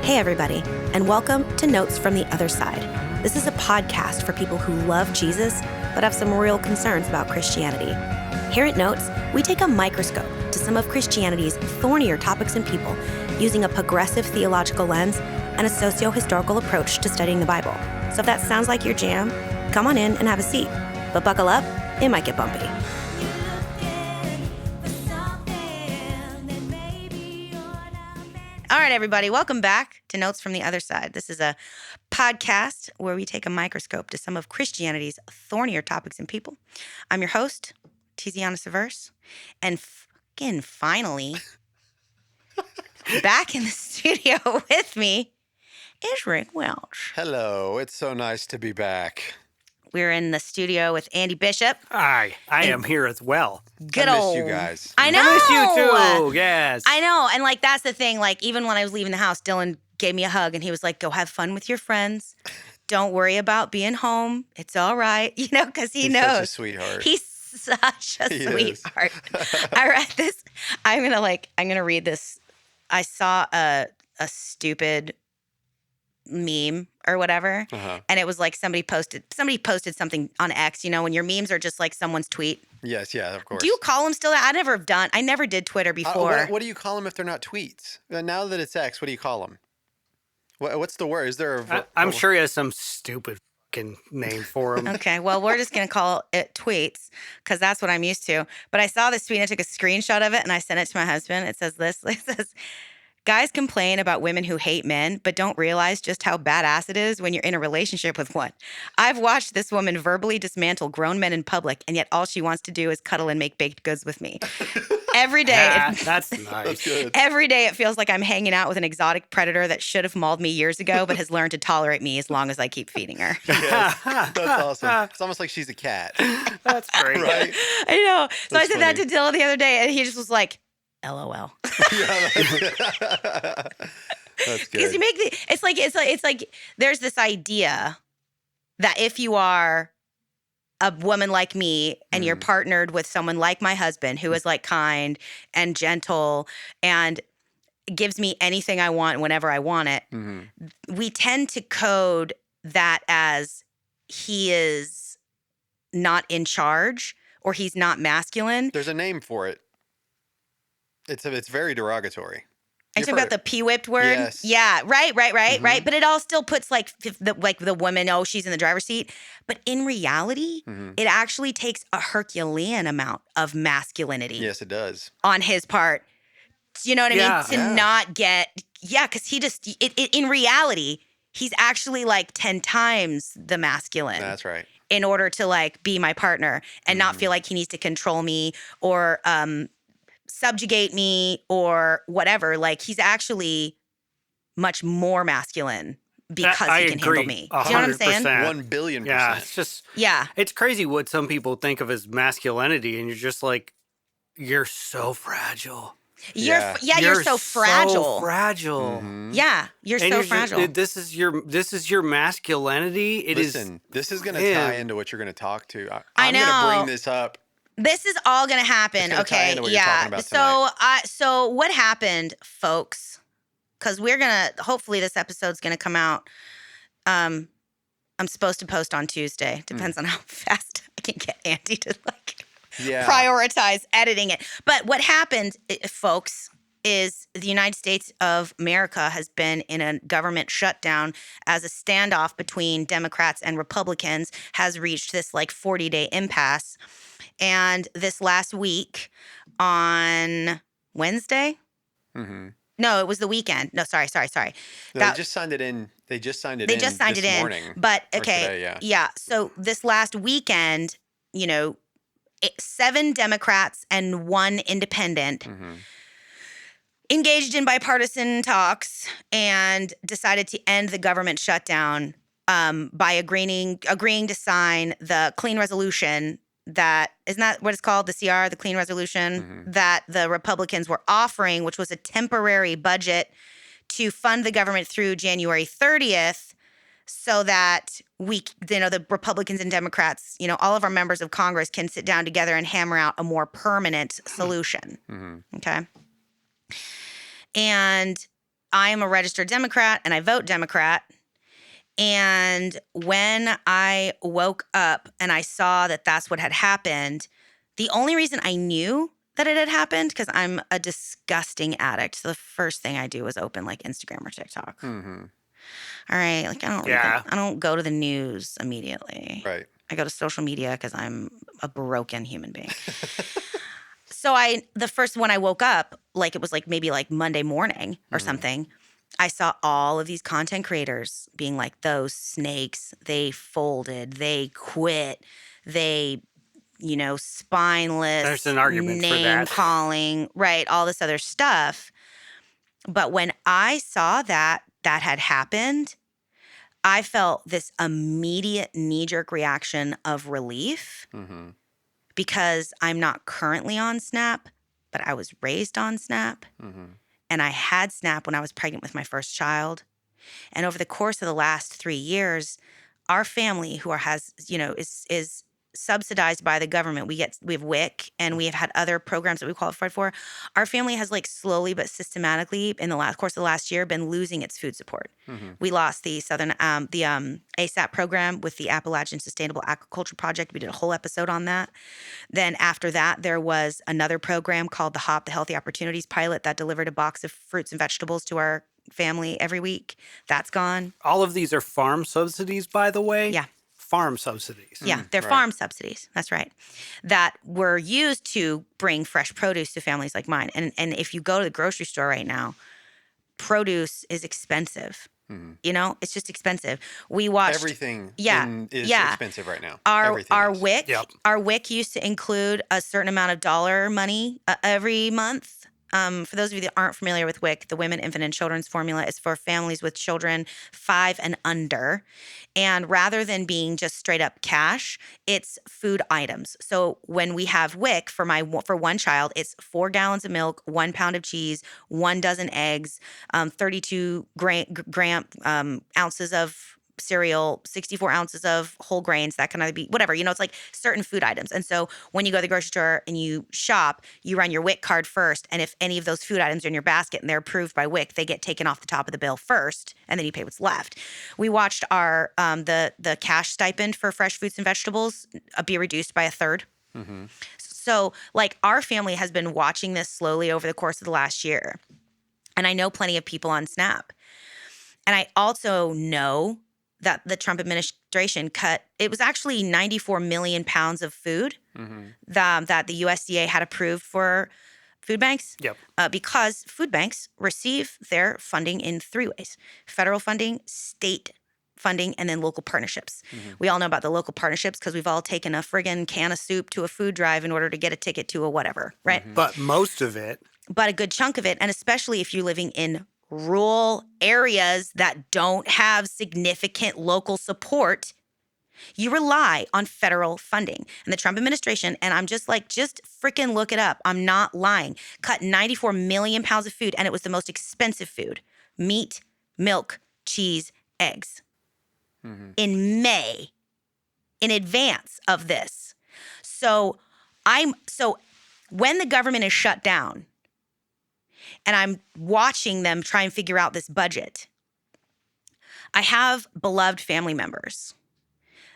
Hey, everybody, and welcome to Notes from the Other Side. This is a podcast for people who love Jesus but have some real concerns about Christianity. Here at Notes, we take a microscope to some of Christianity's thornier topics and people using a progressive theological lens and a socio-historical approach to studying the Bible. So if that sounds like your jam, come on in and have a seat. But buckle up, it might get bumpy. All right, everybody, welcome back to Notes from the Other Side. This is a podcast where we take a microscope to some of Christianity's thornier topics and people. I'm your host, Tiziana, and finally, back in the studio with me is Rick Welch. Hello, it's so nice to be back. We're in the studio with Andy Bishop. Hi, I am here as well. Good I old. miss you guys. I know. I miss you too. Yes. I know. And like, that's the thing. Like, even when I was leaving the house, Dylan gave me a hug and he was like, go have fun with your friends. Don't worry about being home. It's all right. You know, because he's knows. Such a sweetheart. He's such a sweetheart. I read this. I'm going to read this. I saw a stupid meme or whatever. And it was like somebody posted something on X, you know, when your memes are just like someone's tweet. Yes, yeah, of course. Do you call them still that? I never did Twitter before. What do you call them if they're not tweets? Now that it's X, what do you call them? What's the word? Is there I'm sure he has some stupid fucking name for him. Okay, well, we're just going to call it tweets because that's what I'm used to. But I saw this tweet and I took a screenshot of it and I sent it to my husband. It says this. It says, guys complain about women who hate men, but don't realize just how badass it is when you're in a relationship with one. I've watched this woman verbally dismantle grown men in public, and yet all she wants to do is cuddle and make baked goods with me. Every day. That's nice. That's good. Every day it feels like I'm hanging out with an exotic predator that should have mauled me years ago, but has learned to tolerate me as long as I keep feeding her. Yes, that's awesome. It's almost like she's a cat. That's great. Right? I know. So That's I said that to funny. Dylan the other day, and he just was like, LOL. Yeah, that's Because good. you make it's like there's this idea that if you are a woman like me and you're partnered with someone like my husband who is like kind and gentle and gives me anything I want whenever I want it, we tend to code that as he is not in charge or he's not masculine. There's a name for it. It's very derogatory. I talk about the P-whipped word. Yes. Yeah, right. But it all still puts like the woman, oh, she's in the driver's seat. But in reality, it actually takes a Herculean amount of masculinity. Yes, it does. On his part. You know what I mean? Yeah. Not get, because he just, in reality, he's actually like 10 times the masculine. That's right. In order to like be my partner and not feel like he needs to control me or, subjugate me or whatever. Like, he's actually much more masculine because he can handle me. Do you know what I'm saying? 1 billion%. Yeah, it's just, it's crazy what some people think of as masculinity, and you're just like, you're so fragile. You're so fragile. So fragile. Yeah, you're And so fragile. This is your masculinity. Listen, this is going to tie into what you're going to talk to. I I'm know. going to bring this up. This is all going to happen. It's gonna tie Okay. into what you're talking about So what happened, folks? Because hopefully this episode's going to come out. I'm supposed to post on Tuesday. Depends on how fast I can get Andy to prioritize editing it. But what happened, folks, is the United States of America has been in a government shutdown as a standoff between Democrats and Republicans has reached this like 40-day impasse. And this last week on Wednesday? No, it was the weekend. No, sorry. No, they just signed it in. They just signed it this morning. But okay. Today, yeah. So this last weekend, 7 Democrats and 1 independent engaged in bipartisan talks and decided to end the government shutdown by agreeing to sign the clean resolution that isn't that what it's called, the CR, the clean resolution that the Republicans were offering, which was a temporary budget to fund the government through January 30th so that the Republicans and Democrats, all of our members of Congress can sit down together and hammer out a more permanent solution. Okay. And I am a registered Democrat and I vote Democrat. And when I woke up and I saw that that's what had happened, the only reason I knew that it had happened, because I'm a disgusting addict. So the first thing I do was open like Instagram or TikTok. Mm-hmm. All right. Like Yeah. I don't go to the news immediately. Right. I go to social media because I'm a broken human being. So the first when I woke up, like it was like maybe like Monday morning or something, I saw all of these content creators being like, those snakes, they folded, they quit, they, spineless, There's an argument for name that. calling, right, all this other stuff. But when I saw that had happened, I felt this immediate knee-jerk reaction of relief. Mm-hmm. Because I'm not currently on Snap, but I was raised on Snap. Mm-hmm. And I had Snap when I was pregnant with my first child. And over the course of the last 3 years, our family, who is subsidized by the government, we have WIC and we have had other programs that we qualified for. Our family has like slowly but systematically in the course of the last year been losing its food support. Mm-hmm. We lost the ASAP program with the Appalachian Sustainable Agriculture Project. We did a whole episode on that. Then after that, there was another program called the HOP, the Healthy Opportunities Pilot, that delivered a box of fruits and vegetables to our family every week. That's gone. All of these are farm subsidies, by the way. Yeah. Farm subsidies. Yeah, they're right. farm subsidies. That's right. That were used to bring fresh produce to families like mine. And if you go to the grocery store right now, produce is expensive. Mm-hmm. It's just expensive. We watched Everything is yeah. expensive right now. Our Everything is. WIC, Yep. our WIC used to include a certain amount of dollar money every month. For those of you that aren't familiar with WIC, the Women, Infant, and Children's Formula is for families with children 5 and under. And rather than being just straight up cash, it's food items. So when we have WIC for one child, it's 4 gallons of milk, 1 pound of cheese, 1 dozen eggs, 32 gram ounces of cereal, 64 ounces of whole grains, that can either be whatever, it's like certain food items. And so when you go to the grocery store and you shop, you run your WIC card first. And if any of those food items are in your basket and they're approved by WIC, they get taken off the top of the bill first, and then you pay what's left. We watched our the cash stipend for fresh fruits and vegetables be reduced by 1/3. Mm-hmm. So like our family has been watching this slowly over the course of the last year. And I know plenty of people on Snap. And I also know that the Trump administration it was actually 94 million pounds of food that the USDA had approved for food banks. Yep. Because food banks receive their funding in 3 ways: federal funding, state funding, and then local partnerships. We all know about the local partnerships because we've all taken a friggin' can of soup to a food drive in order to get a ticket to a whatever, right? But most of it. But a good chunk of it, and especially if you're living in rural areas that don't have significant local support, you rely on federal funding. And the Trump administration, and I'm just freaking look it up, I'm not lying, cut 94 million pounds of food, and it was the most expensive food: meat, milk, cheese, eggs. In May, in advance of this. So when the government is shut down, and I'm watching them try and figure out this budget, I have beloved family members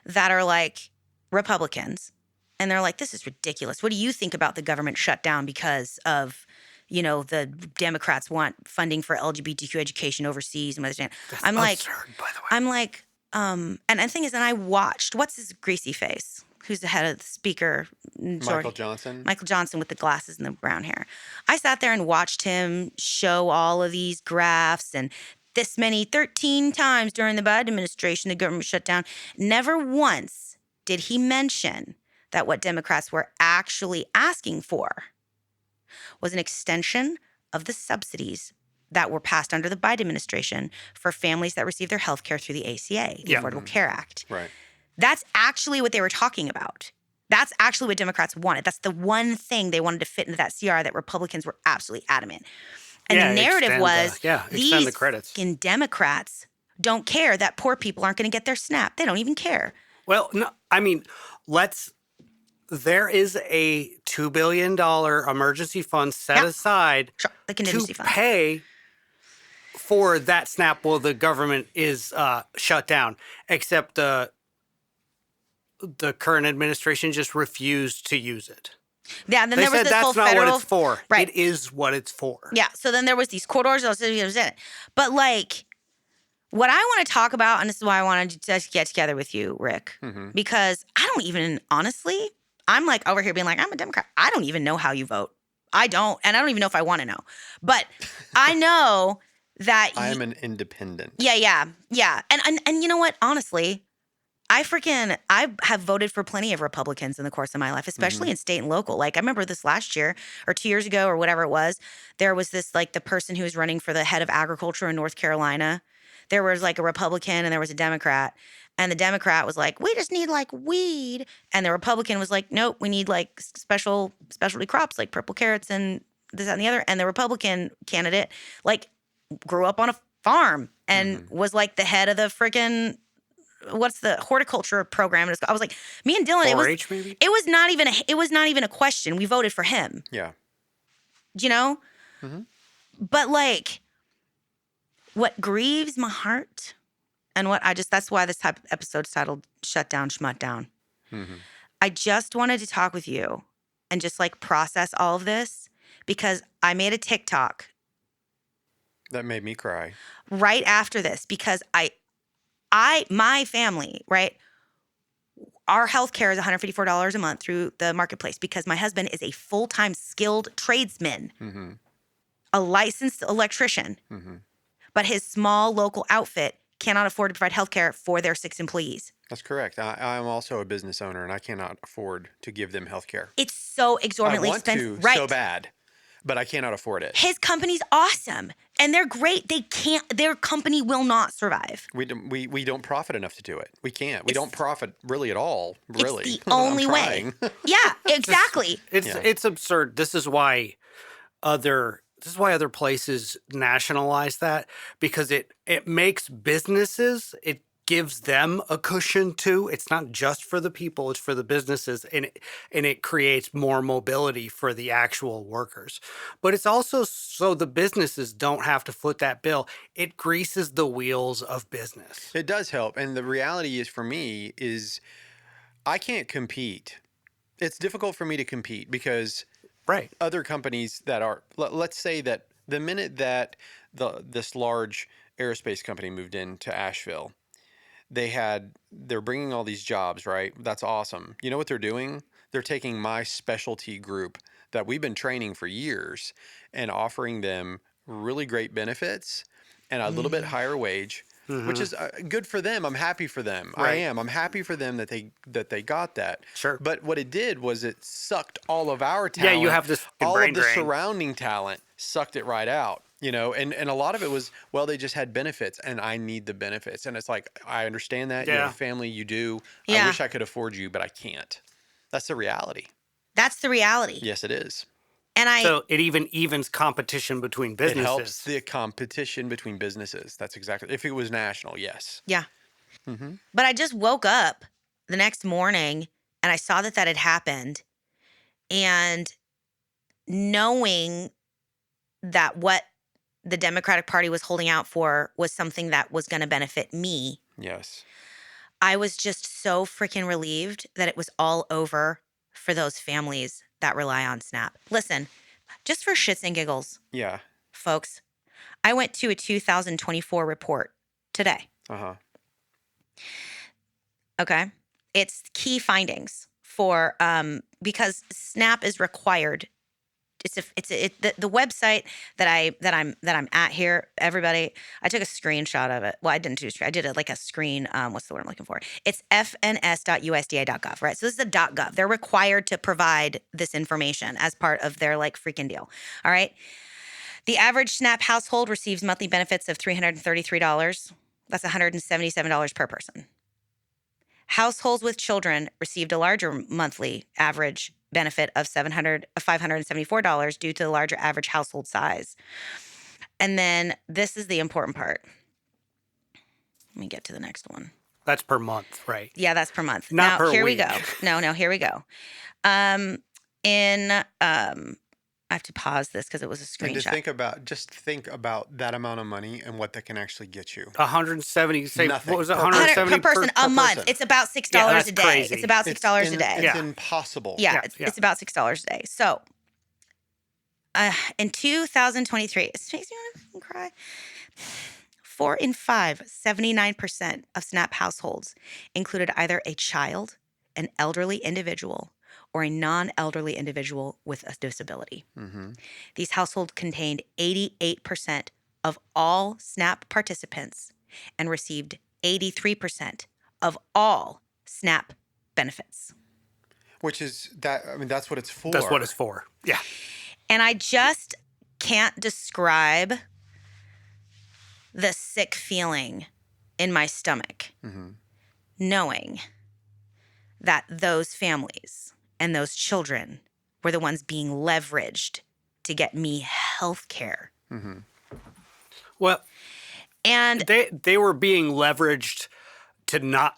that are like Republicans, and they're like, this is ridiculous. What do you think about the government shutdown because of, the Democrats want funding for LGBTQ education overseas and what's I'm like, absurd, by the way. I'm like, and the thing is, and I watched, what's his greasy face? Who's the head of the speaker? Michael Johnson. Michael Johnson with the glasses and the brown hair. I sat there and watched him show all of these graphs and 13 times during the Biden administration, the government shut down. Never once did he mention that what Democrats were actually asking for was an extension of the subsidies that were passed under the Biden administration for families that receive their health care through the ACA, the Affordable Care Act. Right. That's actually what they were talking about. That's actually what Democrats wanted. That's the one thing they wanted to fit into that CR that Republicans were absolutely adamant. And the narrative was, extend these the credits. fucking Democrats don't care that poor people aren't going to get their SNAP. They don't even care. Well, no, I mean, there is a $2 billion emergency fund set aside Sure, the contingency to fund. pay for that snap while the government is shut down, except the current administration just refused to use it. Yeah, then They there was said this that's whole not federal. what it's for. Right. It is what it's for. Yeah, so then there was these court orders. But like, what I want to talk about, and this is why I wanted to get together with you, Rick, because I don't even, honestly, I'm like over here being like, I'm a Democrat. I don't even know how you vote. I don't, and I don't even know if I want to know. But I know that I am an independent. Yeah. And you know what? Honestly, I have voted for plenty of Republicans in the course of my life, especially in state and local. Like, I remember this last year or 2 years ago or whatever it was, there was this, like, the person who was running for the head of agriculture in North Carolina. There was like a Republican and there was a Democrat. And the Democrat was like, we just need like weed. And the Republican was like, nope, we need like specialty crops like purple carrots and this, that, and the other. And the Republican candidate like grew up on a farm and was like the head of the freaking, what's the horticulture program? I was like, me and Dylan, 4-H maybe? it was not even a question. We voted for him. Yeah. You know? But like, what grieves my heart and that's why this type of episode's titled Shutdown Shmutdown. I just wanted to talk with you and just like process all of this because I made a TikTok That made me cry. right after this because my family, right? Our healthcare is $154 a month through the marketplace because my husband is a full-time skilled tradesman, a licensed electrician, but his small local outfit cannot afford to provide healthcare for their 6 employees. That's correct. I'm also a business owner, and I cannot afford to give them health care. It's so exorbitantly I want expensive. to so bad, but I cannot afford it. His company's awesome, and they're great. Their company will not survive. We don't profit enough to do it. We can't. We don't profit really at all. Really, It's the only way. Yeah, exactly. It's absurd. This is why other places nationalize that because it makes businesses, it gives them a cushion too. It's not just for the people, it's for the businesses, and it creates more mobility for the actual workers. But it's also so the businesses don't have to foot that bill. It greases the wheels of business. It does help, and the reality is for me is I can't compete. It's difficult for me to compete because other companies that are, let's say that the minute that this large aerospace company moved into Asheville, they're bringing all these jobs, right? That's awesome. You know what they're doing? They're taking my specialty group that we've been training for years and offering them really great benefits and a little bit higher wage, which is good for them. I'm happy for them. Right. I am. I'm happy for them that they got that. Sure. But what it did was it sucked all of our talent. Yeah, you have this all brain of the drain. surrounding talent sucked it right out. You know, and a lot of it was, well, they just had benefits and I need the benefits. And it's like, I understand that. You have a family, you do. Yeah. I wish I could afford you, but I can't. That's the reality. That's the reality. Yes, it is. And So it even evens competition between businesses. It helps the competition between businesses. That's exactly. If it was national, yes. Yeah. But I just woke up the next morning and I saw that had happened. And knowing that what the Democratic Party was holding out for was something that was going to benefit me, Yes. I was just so freaking relieved that it was all over for those families that rely on SNAP. Listen, just for shits and giggles, Yeah. folks, I went to a 2024 report today. Okay. It's key findings for because SNAP is required. The website that I'm at here, everybody, I took a screenshot of it. Well, I didn't do a screen. I did it like a screen. What's the word I'm looking for? It's fns.usda.gov, right? So this is a .gov. They're required to provide this information as part of their like freaking deal. All right. The average SNAP household receives monthly benefits of $333. That's $177 per person. Households with children received a larger monthly average benefit of $574 due to the larger average household size. And then this is the important part. Let me get to the next one. That's per month, right? Yeah, that's per month. Not now, per here week. we go. No, here we go. In I have to pause this because it was a And to screenshot. think about that amount of money and what that can actually get you. 170. Say Nothing. what was it? Per 170 per person a per month. person. It's about $6 Yeah, that's a day. crazy. It's about $6 a day. It's Yeah. impossible. Yeah, Yeah, it's about $6 a day. So, in 2023, it makes me want to fucking cry. 4 in 5, 79% of SNAP households included either a child, an elderly individual, or a non-elderly individual with a disability. Mm-hmm. These households contained 88% of all SNAP participants and received 83% of all SNAP benefits. Which is that. I mean, that's what it's for. That's what it's for. Yeah. And I just can't describe the sick feeling in my stomach knowing that those families and those children were the ones being leveraged to get me health care. Well, And they were being leveraged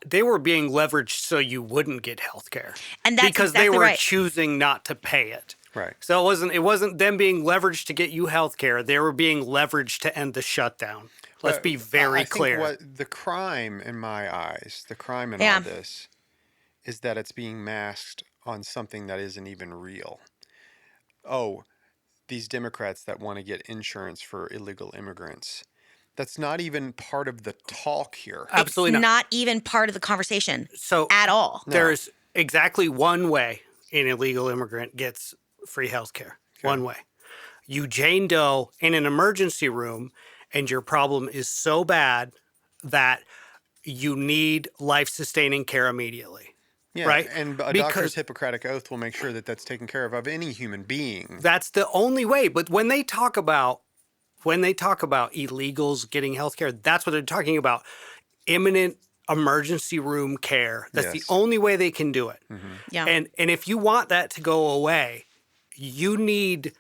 they were being leveraged so you wouldn't get health care. And that's because exactly they were right. choosing not to pay it. Right. So it wasn't them being leveraged to get you health care. They were being leveraged to end the shutdown. Let's be very clear. I think what the crime in my eyes, the crime in Yeah. all this, is that it's being masked on something that isn't even real. Oh, these Democrats that want to get insurance for illegal immigrants. That's not even part of the talk here. Absolutely it's not. not even part of the conversation So at all. there's exactly one way an illegal immigrant gets free health care. One way. You Jane Doe in an emergency room and your problem is so bad that you need life-sustaining care immediately. Yeah, right? And a Because- doctor's Hippocratic oath will make sure that that's taken care of any human being. That's the only way. But when they talk about illegals getting health care, that's what they're talking about. Imminent emergency room care. That's the Yes. only way they can do it. Yeah. And if you want that to go away, you need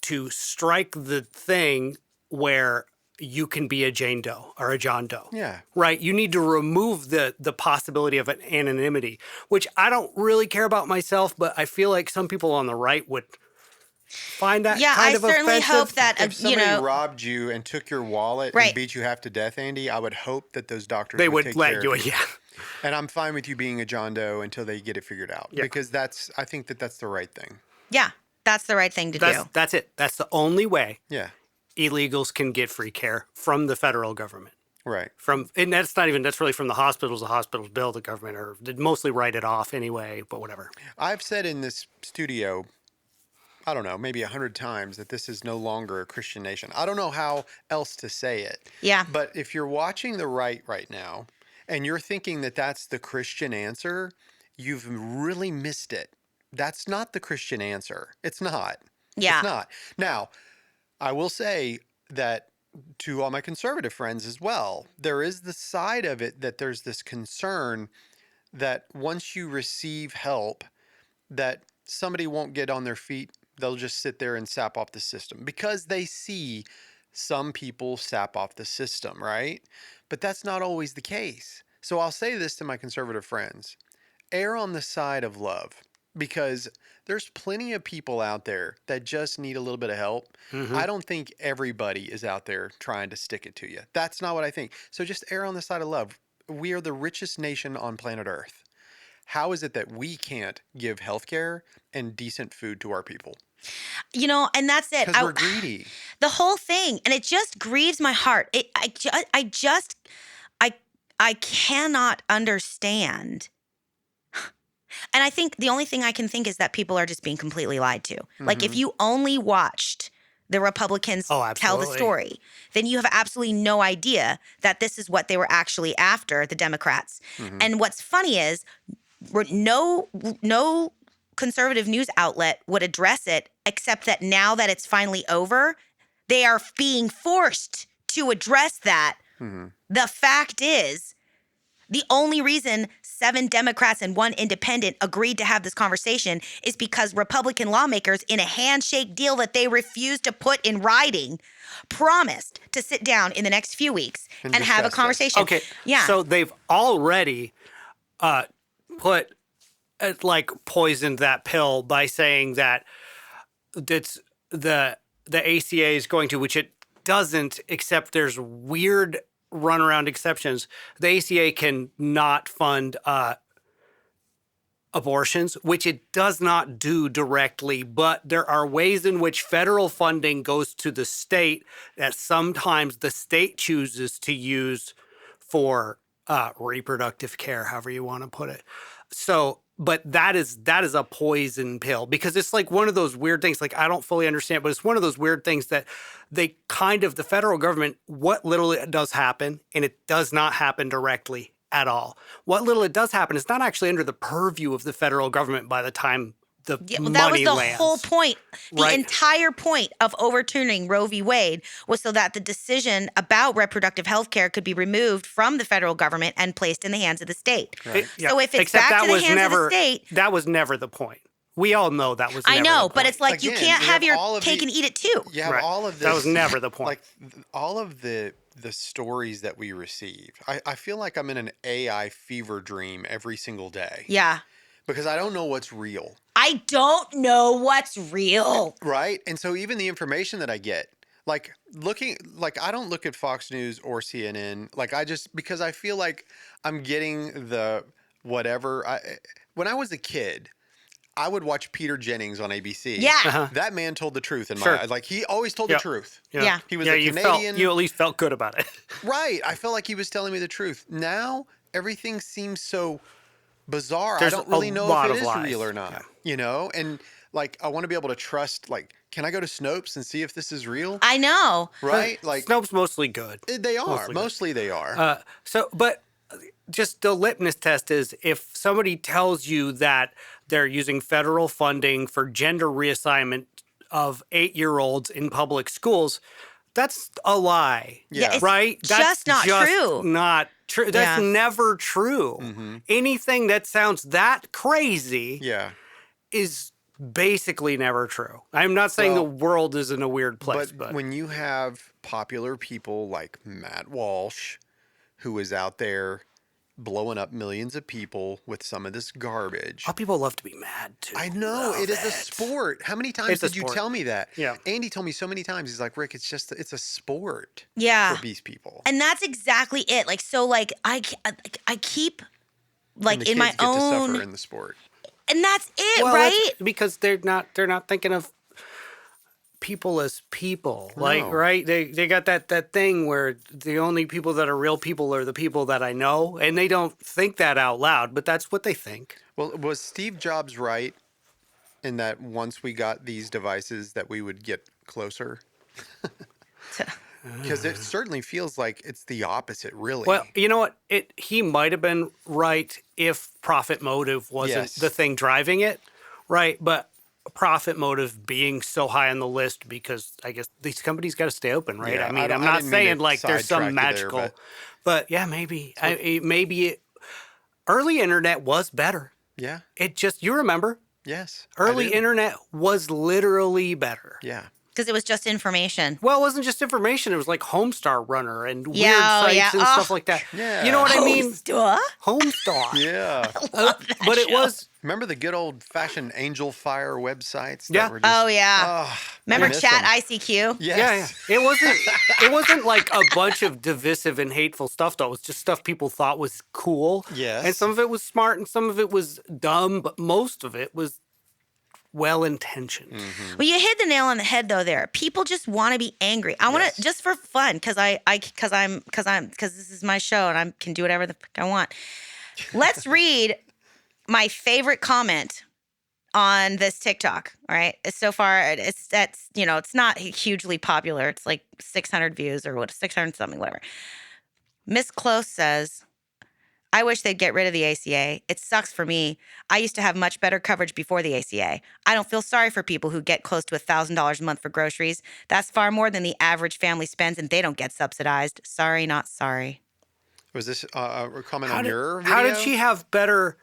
to strike the thing where you can be a Jane Doe or a John Doe. Yeah. Right? You need to remove the possibility of an anonymity, which I don't really care about myself, but I feel like some people on the right would find that Yeah, kind I of certainly offensive. hope that, If somebody you know, robbed you and took your wallet Right. and beat you half to death, Andy, I would hope that those doctors they would would take let care you, of you. yeah. And I'm fine with you being a John Doe until they get it figured out. Yeah. Because I think that's the right thing. yeah, that's the right thing to do. That's it. That's the only way Yeah. illegals can get free care from the federal government. Right. And that's really from the hospitals. The hospitals bill the government, or they mostly write it off anyway, but whatever. I've said in this studio, I don't know, maybe 100 times that this is no longer a Christian nation. I don't know how else to say it. Yeah. But if you're watching the right now and you're thinking that that's the Christian answer, you've really missed it. That's not the Christian answer. It's not. Yeah. It's not. Now, I will say that to all my conservative friends as well, there is the side of it that there's this concern that once you receive help, that somebody won't get on their feet. They'll just sit there and sap off the system because they see some people sap off the system, right? But that's not always the case. So I'll say this to my conservative friends: err on the side of love, because there's plenty of people out there that just need a little bit of help. I don't think everybody is out there trying to stick it to you. That's not what I think. So just err on the side of love. We are the richest nation on planet Earth. How is it that we can't give healthcare and decent food to our people? You know, and that's it. Because we're greedy. The whole thing, and it just grieves my heart. I cannot understand. And I think the only thing I can think is that people are just being completely lied to. Like if you only watched the Republicans tell the absolutely. story, then you have absolutely no idea that this is what they were actually after, the Democrats. And what's funny is no conservative news outlet would address it, except that now that it's finally over, they are being forced to address that. The fact is, the only reason 7 Democrats and 1 independent agreed to have this conversation is because Republican lawmakers, in a handshake deal that they refused to put in writing, promised to sit down in the next few weeks and have a discuss this. conversation. Okay. Yeah. So they've already poisoned that pill by saying that it's the ACA is going to, which it doesn't, except there's weird runaround exceptions. The ACA can not fund abortions, which it does not do directly, but there are ways in which federal funding goes to the state that sometimes the state chooses to use for reproductive care, however you want to put it. So, but that is a poison pill, because it's like one of those weird things, like I don't fully understand, but it's one of those weird things that they kind of, the federal government, what little it does happen, and it does not happen directly at all. What little it does happen is not actually under the purview of the federal government by the time the money that was the lands. whole point. The Right. entire point of overturning Roe v. Wade was so that the decision about reproductive health care could be removed from the federal government and placed in the hands of the state. So if it's Except back that to the was hands never, of the state, that was never the point. We all know that was never I know, the but point. it's like you Again, can't you have have your all of cake the- and eat it too. You have Right. all of this. That was never the point. Like all of the stories that we received. I feel like I'm in an AI fever dream every single day. Yeah. Because I don't know what's real. I don't know what's real. Right? And so even the information that I get, like I don't look at Fox News or CNN. Like because I feel like I'm getting the whatever. When I was a kid, I would watch Peter Jennings on ABC. Yeah. Uh-huh. That man told the truth in Sure. my eyes. Like he always told Yep. the truth. Yeah. He was a you Canadian. you at least felt good about it. Right. I felt like he was telling me the truth. Now everything seems so bizarre. There's I don't really a know lot if it of is lies. real or not. Yeah. You know? And like I want to be able to trust, like, can I go to Snopes and see if this is real? I know. Right? Like Snopes mostly good. they are. mostly good. Mostly they are. But just the litmus test is if somebody tells you that they're using federal funding for gender reassignment of 8-year-olds in public schools, that's a lie. Yeah. It's Right? just not true. Not true. That's Yeah. never true. Anything that sounds that crazy yeah. is basically never true. I'm not saying Well, the world is in a weird place, but when you have popular people like Matt Walsh, who is out there blowing up millions of people with some of this garbage. oh, people love to be mad too. I know. Love It is a sport. How many times It's a did you sport. tell me that? Yeah. Andy told me so many times. He's like, Rick, it's a sport Yeah. for these people. And that's exactly it. Like, so like I keep like And the in my kids get to own, suffer in the sport. and that's it, Well, right? that's because they're not thinking of people as people. Like, No. right? They got that thing where the only people that are real people are the people that I know, and they don't think that out loud, but that's what they think. Well, was Steve Jobs right in that once we got these devices that we would get closer? Because it certainly feels like it's the opposite, really. Well, you know what? He might have been right if profit motive wasn't Yes. the thing driving it, right? But profit motive being so high on the list because I guess these companies got to stay open, right? Yeah, I mean, I I'm not didn't mean saying to like there's some sidetrack you there, magical, but yeah, maybe. Early internet was better. yeah. It just, you remember, Yes. I early do. internet was literally better. Yeah. Because it was just information. Well, it wasn't just information. It was like Homestar Runner and weird Yeah, oh, sites yeah. and Oh. stuff like that. Yeah. You know what I mean? Duh. Homestar. Yeah. But it was, Remember the good old fashioned Angel Fire websites? That Yeah. Were just, Oh yeah. I Remember miss Chat them. ICQ? Yes. yeah. It wasn't like a bunch of divisive and hateful stuff, though. It was just stuff people thought was cool. Yes. And some of it was smart and some of it was dumb, but most of it was well-intentioned. Mm-hmm. Well, you hit the nail on the head though. There, people just want to be angry. I want to Yes. just for fun because this is my show and I can do whatever the fuck I want. Let's read my favorite comment on this TikTok. All right, it's not hugely popular. It's like 600 views or what, 600 something, whatever. Miss Close says, I wish they'd get rid of the ACA. It sucks for me. I used to have much better coverage before the ACA. I don't feel sorry for people who get close to $1,000 a month for groceries. That's far more than the average family spends, and they don't get subsidized. Sorry, not sorry. Was this a comment on your video? How did she have better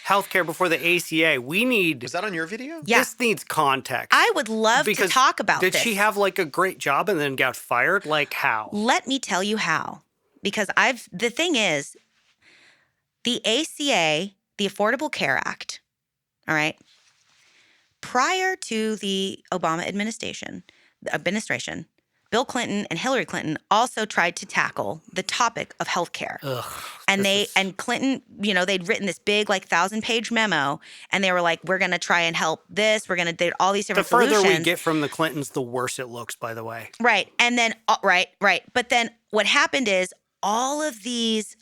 health care before the ACA? Was that on your video? Yeah. This needs context. I would love to talk about Did this. she have like a great job and then got fired? Like how? Let me tell you how. Because the thing is, the ACA, the Affordable Care Act, all right, prior to the Obama administration, Bill Clinton and Hillary Clinton also tried to tackle the topic of healthcare. And Clinton, they'd written this big 1,000-page memo, and they were like, we're going to try and help this. We're going to do all these different solutions. The further we get from the Clintons, the worse it looks, by the way. Right. And then, right. But then what happened is all of these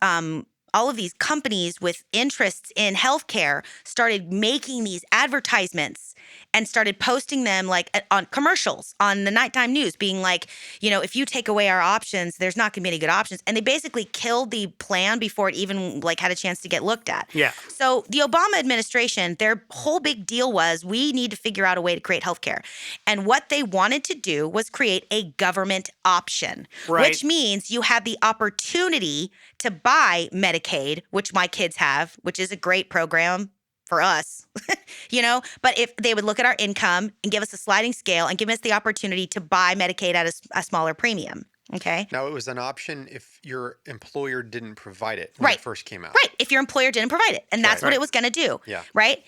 companies with interests in healthcare started making these advertisements and started posting them on commercials on the nighttime news, being like, if you take away our options, there's not going to be any good options. And they basically killed the plan before it even had a chance to get looked at. Yeah. So the Obama administration, their whole big deal was we need to figure out a way to create healthcare. And what they wanted to do was create a government option, which means you have the opportunity to buy Medicaid, which my kids have, which is a great program for us, but if they would look at our income and give us a sliding scale and give us the opportunity to buy Medicaid at a smaller premium. Okay. Now, it was an option if your employer didn't provide it when it first came out. Right. If your employer didn't provide it. And that's what it was going to do. Yeah. Right.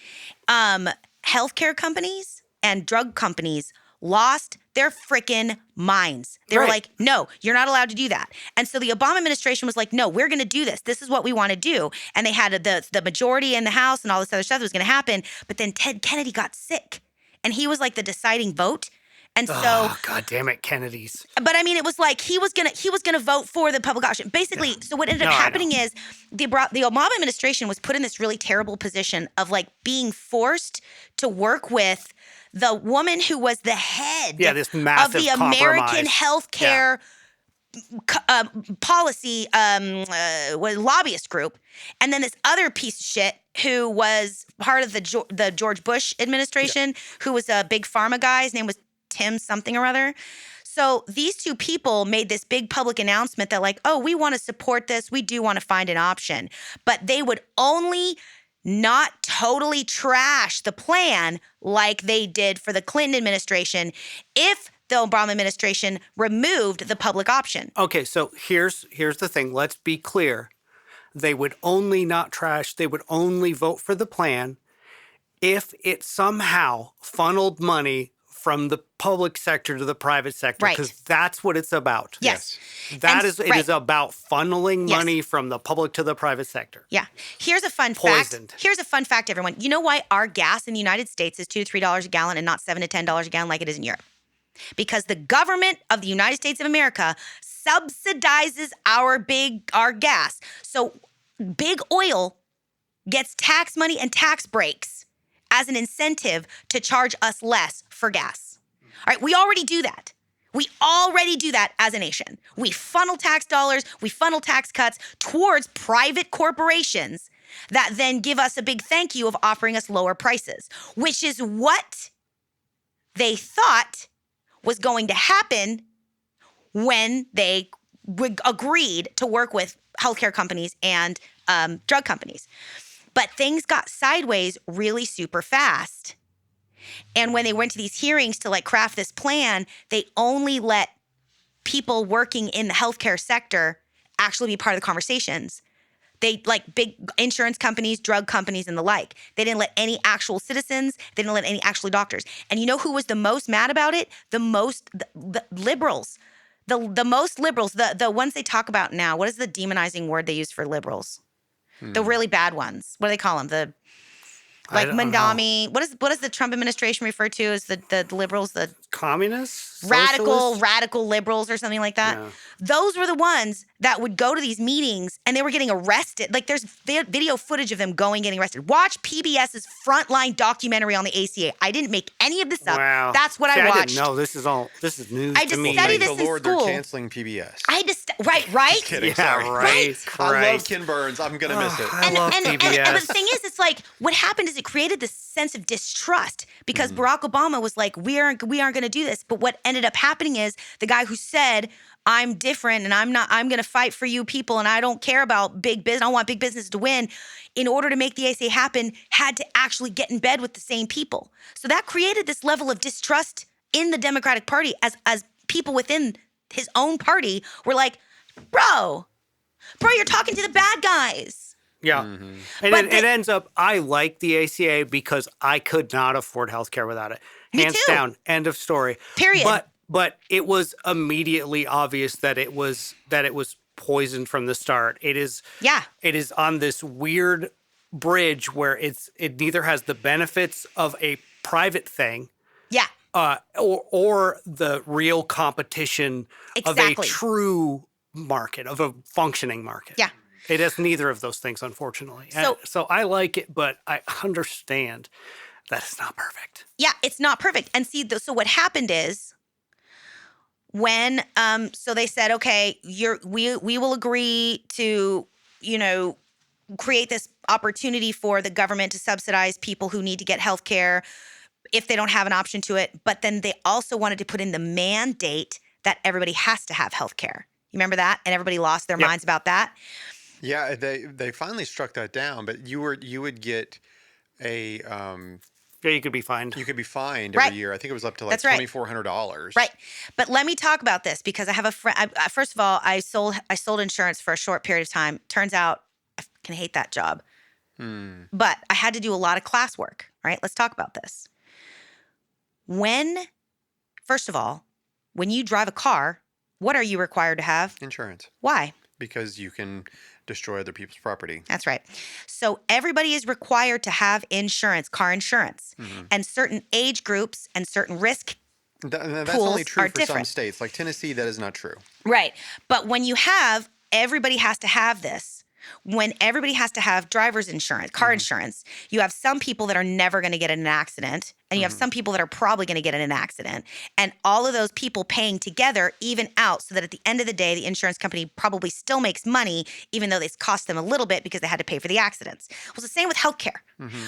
Healthcare companies and drug companies lost their freaking minds. They were like, no, you're not allowed to do that. And so the Obama administration was like, no, we're going to do this. This is what we want to do. And they had the majority in the House and all this other stuff that was going to happen. But then Ted Kennedy got sick and he was the deciding vote. And so, God damn it, Kennedys. But I mean, it was he was gonna vote for the public option. Basically, so what ended up happening is the Obama administration was put in this really terrible position of being forced to work with the woman who was the head this massive of the American healthcare policy lobbyist group, and then this other piece of shit who was part of the George Bush administration, who was a big pharma guy. His name was Tim something or other. So these two people made this big public announcement that we want to support this. We do want to find an option. But they would only not totally trash the plan like they did for the Clinton administration if the Obama administration removed the public option. Okay, so here's the thing. Let's be clear. They would only not trash, they would only vote for the plan if it somehow funneled money from the public sector to the private sector, because that's what it's about. Yes. It is about funneling money from the public to the private sector. Yeah. Here's a fun fact. Here's a fun fact, everyone. You know why our gas in the United States is $2 to $3 a gallon and not $7 to $10 a gallon like it is in Europe? Because the government of the United States of America subsidizes our gas. So big oil gets tax money and tax breaks as an incentive to charge us less for gas. All right, we already do that. We already do that as a nation. We funnel tax dollars, we funnel tax cuts towards private corporations that then give us a big thank you of offering us lower prices, which is what they thought was going to happen when they agreed to work with healthcare companies and drug companies. But things got sideways really super fast. And when they went to these hearings to craft this plan, they only let people working in the healthcare sector actually be part of the conversations. They big insurance companies, drug companies, and the like. They didn't let any actual citizens. They didn't let any actual doctors. And you know who was the most mad about it? The liberals. The most liberals. The ones they talk about now. What is the demonizing word they use for liberals? The really bad ones. What do they call them? The Mandami. What does the Trump administration refer to as the liberals? The communists? Radical liberals or something like that. Yeah. Those were the ones that would go to these meetings and they were getting arrested. There's video footage of them getting arrested. Watch PBS's Frontline documentary on the ACA. I didn't make any of this up. Wow. That's what I watched. I didn't know. This is news to me. I studied this in school. They're canceling PBS. I had to right? Just kidding. Yeah, sorry. Right. I love Ken Burns. I'm gonna miss it. I love PBS. And the thing is, it's what happened is it created this sense of distrust because Barack Obama was like, we aren't going to do this. But what ended up happening is the guy who said, I'm different and I'm going to fight for you people and I don't care about big business. I don't want big business to win. In order to make the ASA happen, had to actually get in bed with the same people. So that created this level of distrust in the Democratic Party as people within his own party were like, bro, you're talking to the bad guys. Yeah. Mm-hmm. And But it ends up, I like the ACA because I could not afford healthcare without it. Me Hands too. down. End of story. Period. But it was immediately obvious that it was poisoned from the start. It is Yeah. on this weird bridge where it neither has the benefits of a private thing Yeah. or the real competition of a Exactly. true market, of a functioning market. Yeah. It has neither of those things, unfortunately. So I like it, but I understand that it's not perfect. Yeah, it's not perfect. And see, so what happened is when so they said, okay, we will agree to, create this opportunity for the government to subsidize people who need to get health care if they don't have an option to it. But then they also wanted to put in the mandate that everybody has to have health care. You remember that? And everybody lost their minds about that. Yeah, they finally struck that down, but you would get a Yeah, you could be fined. you could be fined Right. every year. I think it was up to like That's right. $2,400. Right. But let me talk about this because I have a friend. First of all, I sold insurance for a short period of time. Turns out I can hate that job. But I had to do a lot of classwork, right? Let's talk about this. First of all, when you drive a car, what are you required to have? Insurance. Why? Because you can destroy other people's property. That's right. So everybody is required to have insurance, car insurance, and certain age groups and certain risk. That's Pools only true are for some different. states. Like Tennessee, that is not true. Right. But when you have, everybody has to have this. When everybody has to have driver's insurance, car insurance, you have some people that are never going to get in an accident, and you have some people that are probably going to get in an accident. And all of those people paying together even out so that at the end of the day, the insurance company probably still makes money, even though this cost them a little bit because they had to pay for the accidents. It was the same with healthcare.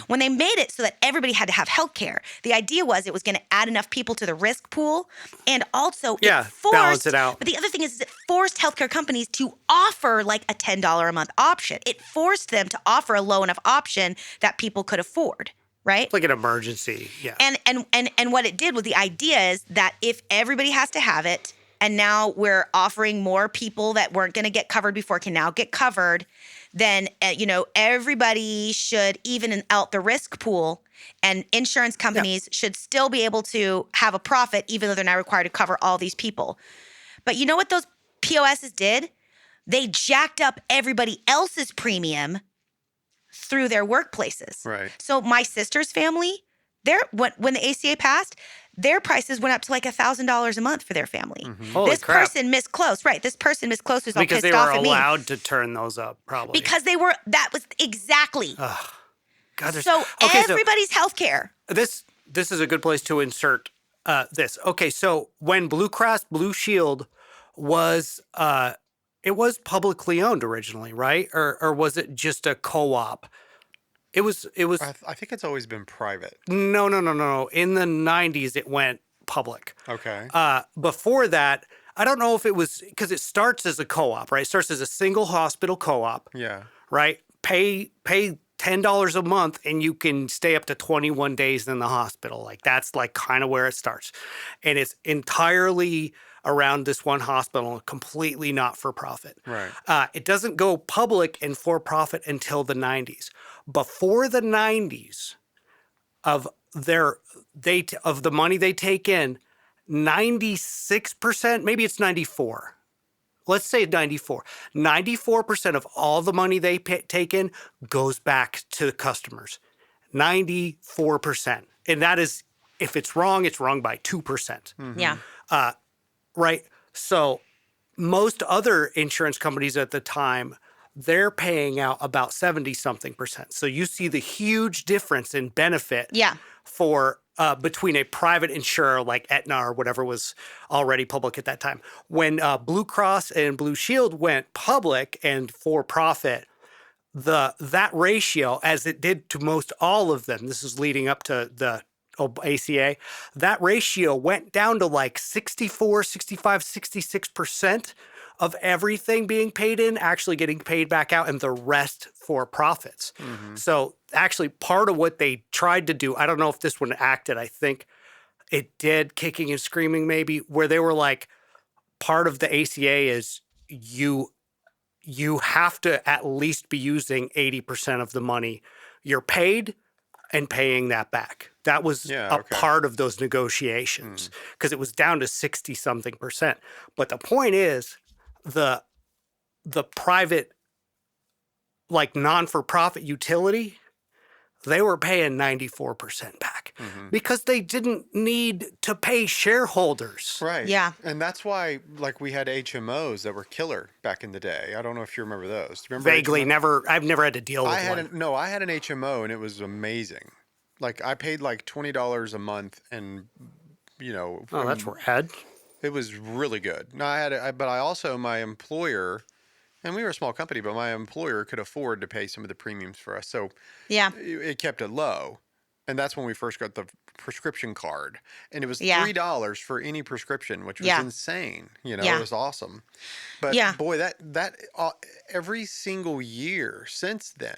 When they made it so that everybody had to have healthcare, the idea was it was going to add enough people to the risk pool, and also it forced, balance it out. But the other thing is it forced healthcare companies to offer like a $10 a month option. It forced them to offer a low enough option that people could afford, right? It's like an emergency. Yeah. And what it did was the idea is that if everybody has to have it, and now we're offering more people that weren't going to get covered before can now get covered, then everybody should even out the risk pool, and insurance companies should still be able to have a profit even though they're not required to cover all these people. But you know what those POSs did? They jacked up everybody else's premium through their workplaces. Right. So my sister's family, when the ACA passed, their prices went up to like $1,000 a month for their family. Holy This crap. person missed close. Right. This person missed close who's all Because pissed they off were at me. allowed to turn those up, probably. Because that was exactly. God, So everybody's healthcare. This is a good place to insert this. Okay, so when Blue Cross Blue Shield was it was publicly owned originally, right? Or was it just a co-op? It was I think it's always been private. no. In the 90s it went public. Okay. Before that, I don't know if it was because it starts as a co-op, right? It starts as a single hospital co-op. Yeah. Right? Pay $10 a month and you can stay up to 21 days in the hospital. Like that's like kind of where it starts. And it's entirely around this one hospital, completely not for profit. Right. It doesn't go public and for profit until the 90s. Before the 90s of the money they take in, 96%, maybe it's 94. Let's say 94. 94% of all the money they take in goes back to the customers. 94%. And that is, if it's wrong by 2%. Yeah. Right? So most other insurance companies at the time, they're paying out about 70-something%. So you see the huge difference in benefit for between a private insurer like Aetna or whatever was already public at that time. When Blue Cross and Blue Shield went public and for profit, that ratio, as it did to most all of them, this is leading up to the ACA, that ratio went down to like 64, 65, 66% of everything being paid in actually getting paid back out, and the rest for profits. So actually part of what they tried to do, I don't know if this one acted, I think it did, kicking and screaming maybe, where they were like, part of the ACA is you you have to at least be using 80% of the money you're paid and paying that back. That was a part of those negotiations because it was down to 60 something percent. But the point is the private, like non-for-profit utility, they were paying 94% back because they didn't need to pay shareholders. Right. Yeah. And that's why, like, we had HMOs that were killer back in the day. I don't know if you remember those. Do you remember Vaguely, HMO? I've never had to deal with one. I had an HMO and it was amazing. Like, I paid like $20 a month and, Oh, that's rad. it was really good. No, but I also, my employer, and we were a small company, but my employer could afford to pay some of the premiums for us. So Yeah. it kept it low. And that's when we first got the prescription card. And it was Yeah. $3 for any prescription, which was insane. It was awesome. But boy, that every single year since then,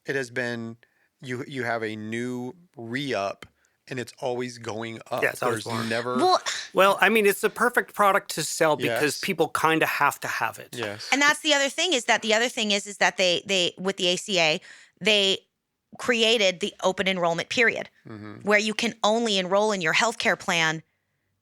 it has been, you have a new re-up. And it's always going up. Yeah, it's always There's more. never. Well, I mean, it's the perfect product to sell because people kind of have to have it. Yes. And that's the other thing is that they with the ACA, they created the open enrollment period where you can only enroll in your healthcare plan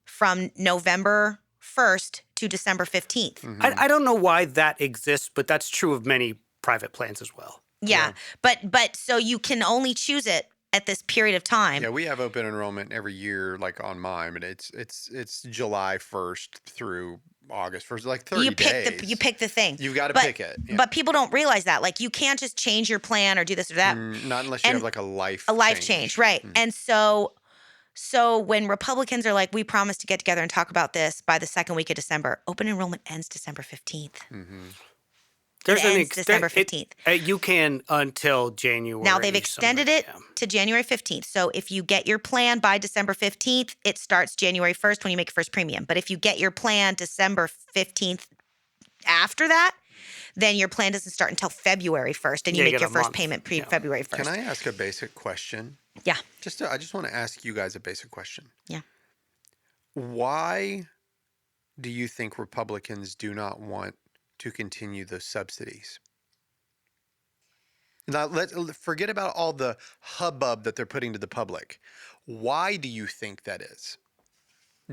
from November 1st to December 15th. I don't know why that exists, but that's true of many private plans as well. Yeah. But so you can only choose it at this period of time. Yeah, we have open enrollment every year, like on mine, but it's July 1st through August 1st, like 30 days. You pick the thing. You've got to pick it. Yeah. But people don't realize that. Like, you can't just change your plan or do this or that. Not unless you have like a life change, right? And so when Republicans are like, we promise to get together and talk about this by the second week of December, open enrollment ends December 15th. There's It ends December 15th. You can until January. Now they've extended it to January 15th. So if you get your plan by December 15th, it starts January 1st when you make your first premium. But if you get your plan December 15th after that, then your plan doesn't start until February 1st and you make your first payment February 1st. Can I ask a basic question? Yeah. I just want to ask you guys a basic question. Yeah. Why do you think Republicans do not want to continue the subsidies? Now, let's forget about all the hubbub that they're putting to the public. Why do you think that is?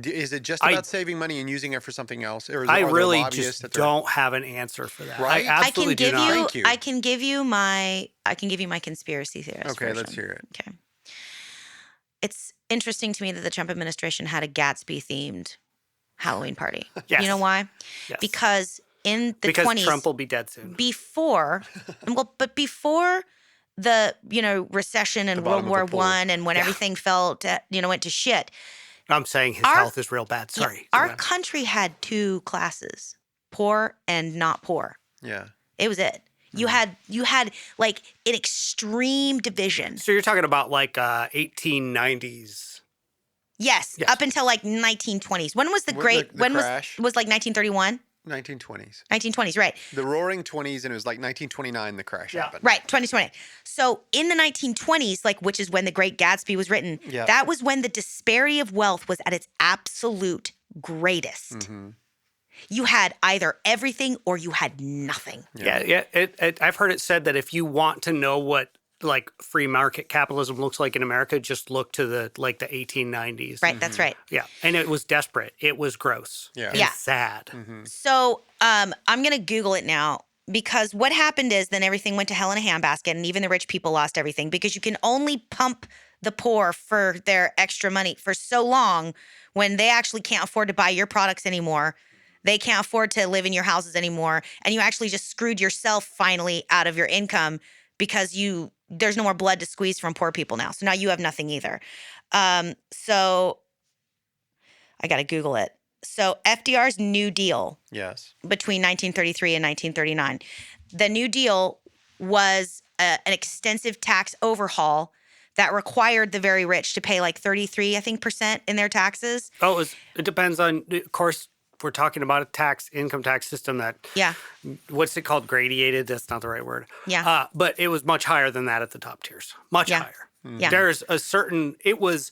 Is it just about saving money and using it for something else? Or I really just don't have an answer for that. Right? I absolutely do not. Thank you. I can give you my conspiracy theorist Okay, version. let's hear it. Okay. It's interesting to me that the Trump administration had a Gatsby-themed Halloween party. Yes. You know why? Yes. Because in the because 20s, Trump will be dead soon. before the recession and World War I and when everything went to shit. I'm saying his health is real bad. Sorry. Our country had two classes, poor and not poor. Yeah. It was it. You had like an extreme division. So you're talking about like 1890s. Yes, up until like 1920s. When was the great? The crash? Was like 1931? 1920s. 1920s, right. The roaring 20s, and it was like 1929 the crash happened. Right, 2020. So in the 1920s, like, which is when The Great Gatsby was written, that was when the disparity of wealth was at its absolute greatest. You had either everything or you had nothing. Yeah. I've heard it said that if you want to know what like free market capitalism looks like in America, just look to the 1890s. Right, that's right. Yeah, and it was desperate. It was gross. Yeah. And sad. So I'm going to Google it now because what happened is then everything went to hell in a handbasket and even the rich people lost everything because you can only pump the poor for their extra money for so long when they actually can't afford to buy your products anymore. They can't afford to live in your houses anymore. And you actually just screwed yourself finally out of your income because there's no more blood to squeeze from poor people now. So now you have nothing either. So I got to Google it. So FDR's New Deal between 1933 and 1939. The New Deal was an extensive tax overhaul that required the very rich to pay like 33, I think, % in their taxes. Oh, it depends on, of course, we're talking about a income tax system that, what's it called? Gradiated? That's not the right word. Yeah. But it was much higher than that at the top tiers. Much higher. Yeah. There's it was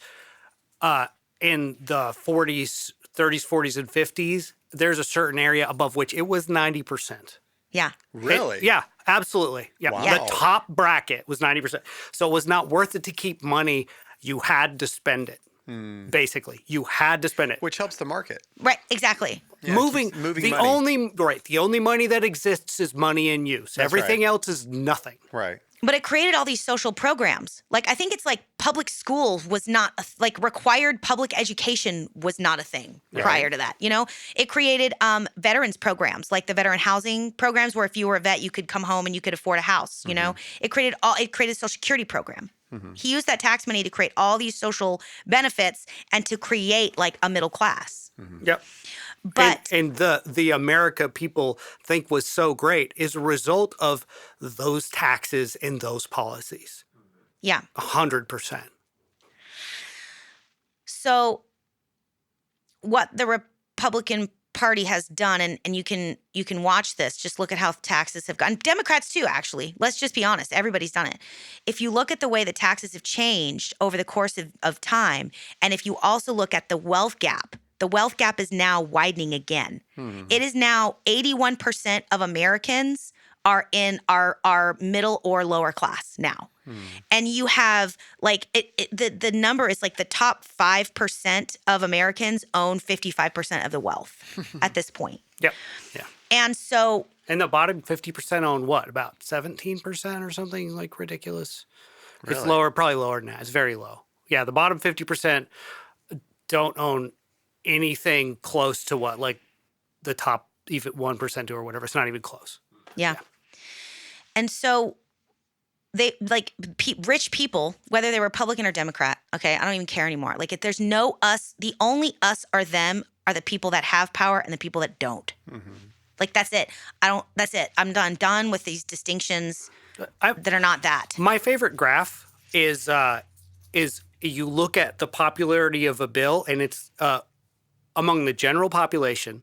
in the 40s, 30s, 40s, and 50s. There's a certain area above which it was 90%. Yeah. Really? Yeah, absolutely. Yeah. Wow. The top bracket was 90%. So it was not worth it to keep money. You had to spend it. Basically, you had to spend it. Which helps the market. Right. Exactly. Yeah, moving moving the money. the only money that exists is money in use. That's Everything right. else is nothing. Right. But it created all these social programs. Like, I think it's like public school was not, like required public education was not a thing prior to that. You know, it created veterans programs, like the veteran housing programs, where if you were a vet, you could come home and you could afford a house. You know, it created a social security program. He used that tax money to create all these social benefits and to create like a middle class. Yep. But and the America people think was so great is a result of those taxes and those policies. yeah. 100%. So what the Republican Party has done, and you can watch this, just look at how taxes have gone. Democrats too, actually. Let's just be honest. Everybody's done it. If you look at the way the taxes have changed over the course of time, and if you also look at the wealth gap is now widening again. It is now 81% of Americans are in our middle or lower class now. And you have like the number is like the top 5% of Americans own 55% of the wealth at this point. Yep. Yeah. And so And the bottom 50% own what? About 17% or something like ridiculous? It's Really? lower, probably lower than that. It's very low. Yeah, the bottom 50% don't own anything close to what, like the top even 1% or whatever. It's not even close. yeah. And so they like rich people, whether they're Republican or Democrat, okay, I don't even care anymore. Like if there's no us, the only us or them are the people that have power and the people that don't. Like that's it. That's it. I'm done with these distinctions that are not that. My favorite graph is you look at the popularity of a bill and it's among the general population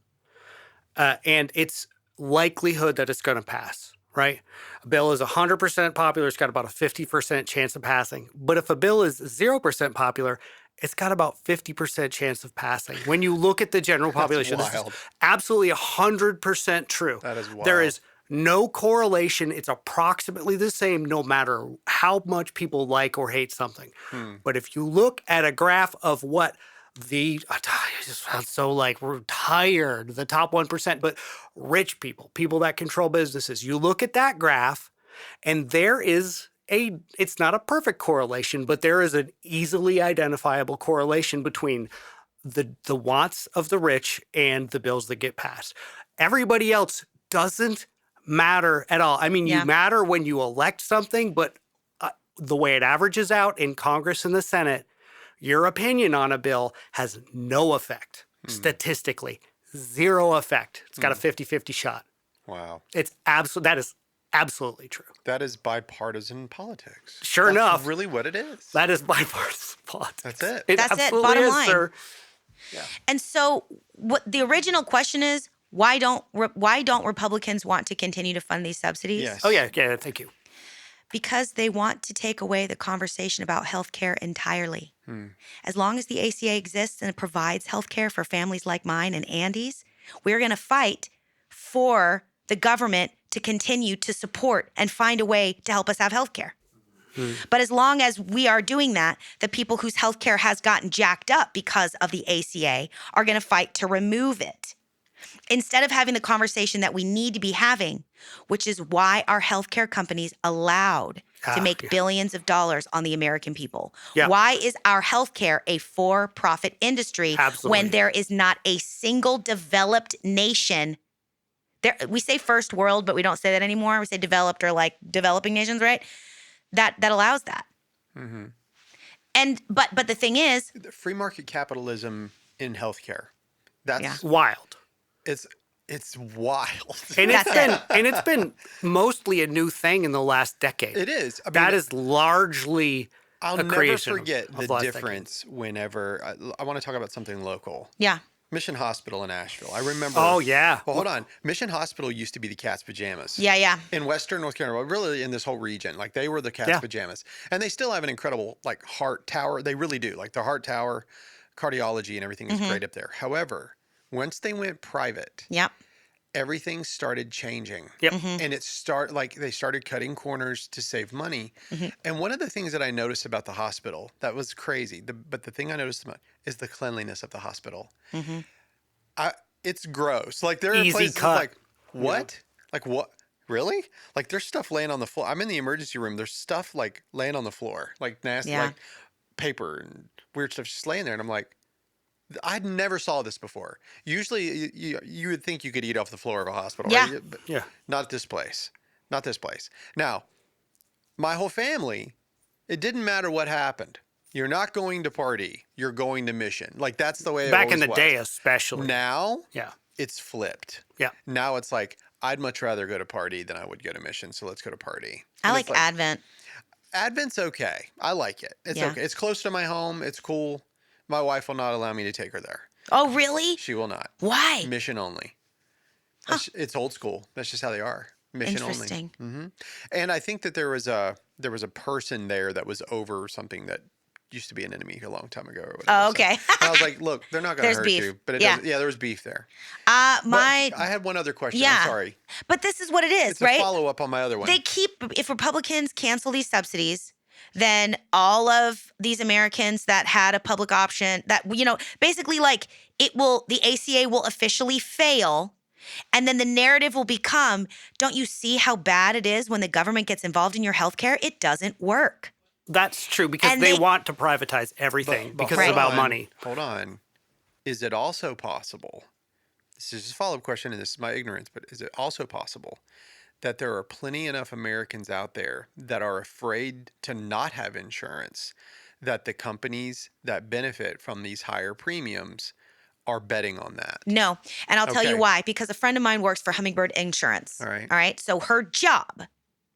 and its likelihood that it's going to pass, right? A bill is 100% popular. It's got about a 50% chance of passing. But if a bill is 0% popular, it's got about 50% chance of passing. When you look at the general population, this is wild. absolutely 100% true. That is wild. There is no correlation. It's approximately the same no matter how much people like or hate something. But if you look at a graph of what I just sound so like we're tired, the top 1%, but rich people that control businesses, you look at that graph and there is it's not a perfect correlation, but there is an easily identifiable correlation between the wants of the rich and the bills that get passed. Everybody else doesn't matter at all. I mean, you matter when you elect something, but the way it averages out in Congress and the Senate, your opinion on a bill has no effect. Statistically, zero effect. It's got a 50-50 shot. Wow. That is absolutely true. That is bipartisan politics. Sure That's enough. really what it is. That is bipartisan politics. That's it. That's it, absolutely bottom is, line. sir. And so what the original question is, why don't Republicans want to continue to fund these subsidies? Yes. Oh, yeah, thank you. Because they want to take away the conversation about healthcare entirely. As long as the ACA exists and it provides healthcare for families like mine and Andy's, we're going to fight for the government to continue to support and find a way to help us have healthcare. But as long as we are doing that, the people whose healthcare has gotten jacked up because of the ACA are going to fight to remove it. Instead of having the conversation that we need to be having, which is why our healthcare companies allowed to make billions of dollars on the American people. Yeah. Why is our healthcare a for-profit industry when there is not a single developed nation? We say first world, but we don't say that anymore. We say developed or like developing nations, right? That allows that. And but the thing is, The free market capitalism in healthcare. That's Wild. It's wild. And That's it's been mostly a new thing in the last decade. It is. I mean, That is largely I'll a never creation forget of the last decade. difference whenever I want to talk about something local. yeah, Mission Hospital in Asheville. I remember. Oh, yeah. Well, hold on. Mission Hospital used to be the cat's pajamas. yeah. In Western North Carolina, really in this whole region, like they were the cat's pajamas, and they still have an incredible like heart tower. They really do. Like the heart tower, cardiology, and everything is great up there. However, once they went private, Yep. everything started changing. Yep. And they started cutting corners to save money. And one of the things that I noticed about the hospital that was crazy, but the thing I noticed about is the cleanliness of the hospital. It's gross. Like there are Easy places cut. like, what? Like what? Really? Like there's stuff laying on the floor. I'm in the emergency room. There's stuff like laying on the floor, like nasty, like paper and weird stuff just laying there. And I'm like, I never saw this before. Usually you would think you could eat off the floor of a hospital. Yeah. Right? But Yeah. not this place. Not this place. Now, my whole family, it didn't matter what happened. You're not going to party. You're going to mission. Like that's the way it Back in always the was. day, especially. Now, Yeah. it's flipped. Yeah. Now it's like, I'd much rather go to party than I would go to mission. So let's go to party. I And like it's Advent. Advent's okay. I like it. It's okay. It's close to my home. It's cool. My wife will not allow me to take her there. Oh, really? She will not. Why? Mission only. It's old school. That's just how they are. Mission Interesting. only. And I think that there was a person there that was over something that used to be an enemy a long time ago or whatever. Oh, okay. So I was like, look, they're not going There's to hurt beef. you. But Yeah. there was beef there. My, But I had one other question. Yeah. I'm sorry. but this is what it is, It's right? a follow-up on my other one. If Republicans cancel these subsidies, then all of these Americans that had a public option that, basically like the ACA will officially fail. And then the narrative will become, don't you see how bad it is when the government gets involved in your healthcare? It doesn't work. That's true because And they they- want to privatize everything because Right. it's about money. Hold on. Is it also possible? This is just a follow-up question, and this is my ignorance, but is it also possible that there are plenty enough Americans out there that are afraid to not have insurance, that the companies that benefit from these higher premiums are betting on that? No. And I'll tell you Okay. why. Because a friend of mine works for Hummingbird Insurance. All right. All right. So her job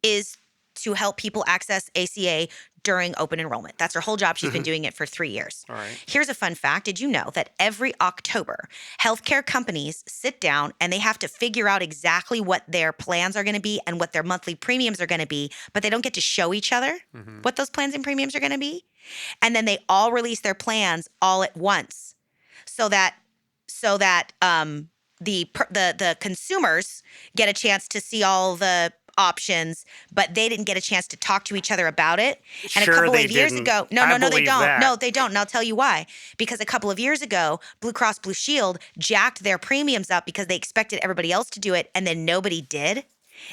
is to help people access ACA during open enrollment. That's her whole job. She's been doing it for 3 years. All right. Here's a fun fact. Did you know that every October, healthcare companies sit down and they have to figure out exactly what their plans are going to be and what their monthly premiums are going to be, but they don't get to show each other what those plans and premiums are going to be? And then they all release their plans all at once so that the consumers get a chance to see all the options, but they didn't get a chance to talk to each other about it. And Sure a couple they of years didn't. ago, I no, they believe don't. that. No, they don't. And I'll tell you why. Because a couple of years ago, Blue Cross Blue Shield jacked their premiums up because they expected everybody else to do it, and then nobody did.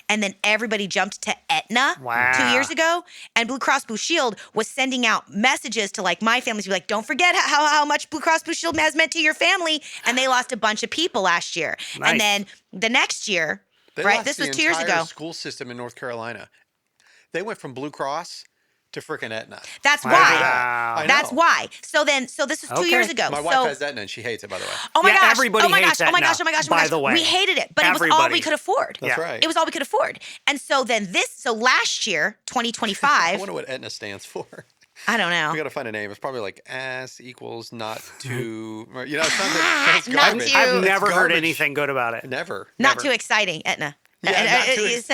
And then everybody jumped to Aetna 2 years ago. And Blue Cross Blue Shield was sending out messages to like my family to be like, don't forget how much Blue Cross Blue Shield has meant to your family. And they lost a bunch of people last year. Nice. And then the next year, They right? lost This the was 2 years entire ago. school system in North Carolina. They went from Blue Cross to frickin' Aetna. That's Wow. why. I That's know. why. So this was 2 years ago. My wife has Aetna and she hates it, by the way. Oh my Yeah, gosh. everybody oh my hates gosh. Oh my Aetna, gosh. Oh my gosh. Oh by my gosh. the way. We hated it, but it was all we Everybody. could afford. That's Yeah. right. It was all we could afford. And so then so last year, I 2025, wonder what Aetna stands for. I don't know. We got to find a name. It's probably like ass equals not to, it's something. It's Not garbage. to- I've It's never heard garbage. anything good about it. Never. Not never. too exciting, Aetna. Yeah, not too It's,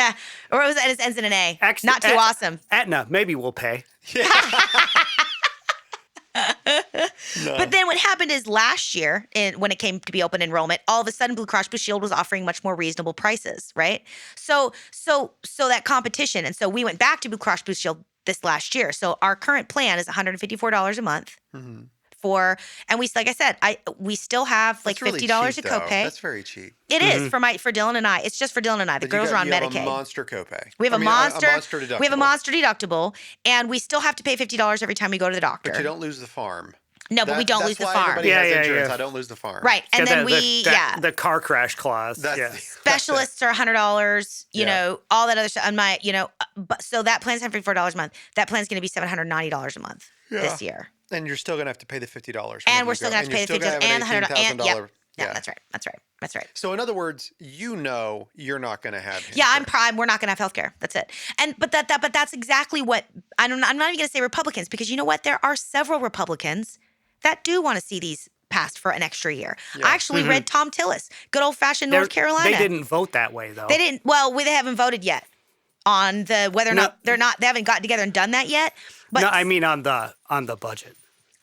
or was it ends in an A? Ex- Not too Et- awesome. Aetna, maybe we'll pay. But then what happened is last year, when it came to be open enrollment, all of a sudden Blue Cross Blue Shield was offering much more reasonable prices, right? So that competition, and so we went back to Blue Cross Blue Shield this last year. So our current plan is $154 a month and we, like I said, we still have like That's really $50 cheap, a though. copay. That's very cheap. It is for Dylan and I. It's just for Dylan and I. The But you girls are on you have Medicaid. a monster copay. We have a monster deductible. We have a monster deductible, and we still have to pay $50 every time we go to the doctor. But you don't lose the farm. No, but we don't lose the That's why farm. everybody Yeah, has yeah, insurance. yeah. I don't lose the farm. Right, and Yeah, then the car crash clause. That's specialists are $100. You Yeah. know, all that other stuff. On my, so that plan's $154 a month. That plan's going to be $790 a month this year. And you're still gonna have to pay the $50. And we're still going to have to pay the $50 and the $100. And $18,000. yeah, that's right. So in other words, you're not gonna have. Yeah, I'm insurance. prime. We're not going to have healthcare. That's it. But that's exactly what I'm not even going to say Republicans, because you know what? There are several Republicans that do want to see these passed for an extra year. I actually read Tom Tillis, good old fashioned North Carolina. They didn't vote that way though. They didn't. Well, they haven't voted yet on the whether or not they haven't gotten together and done that yet. But No, I mean on the budget.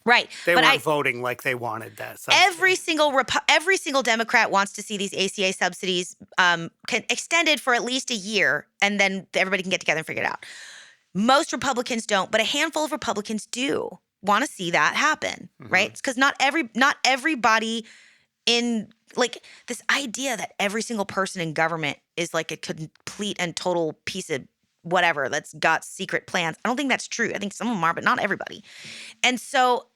Right. They but weren't voting like they wanted that. Every single Democrat wants to see these ACA subsidies extended for at least a year, and then everybody can get together and figure it out. Most Republicans don't, but a handful of Republicans do want to see that happen, right? Because not everybody in like this idea that every single person in government is like a complete and total piece of whatever that's got secret plans. I don't think that's true. I think some of them are, but not everybody. And so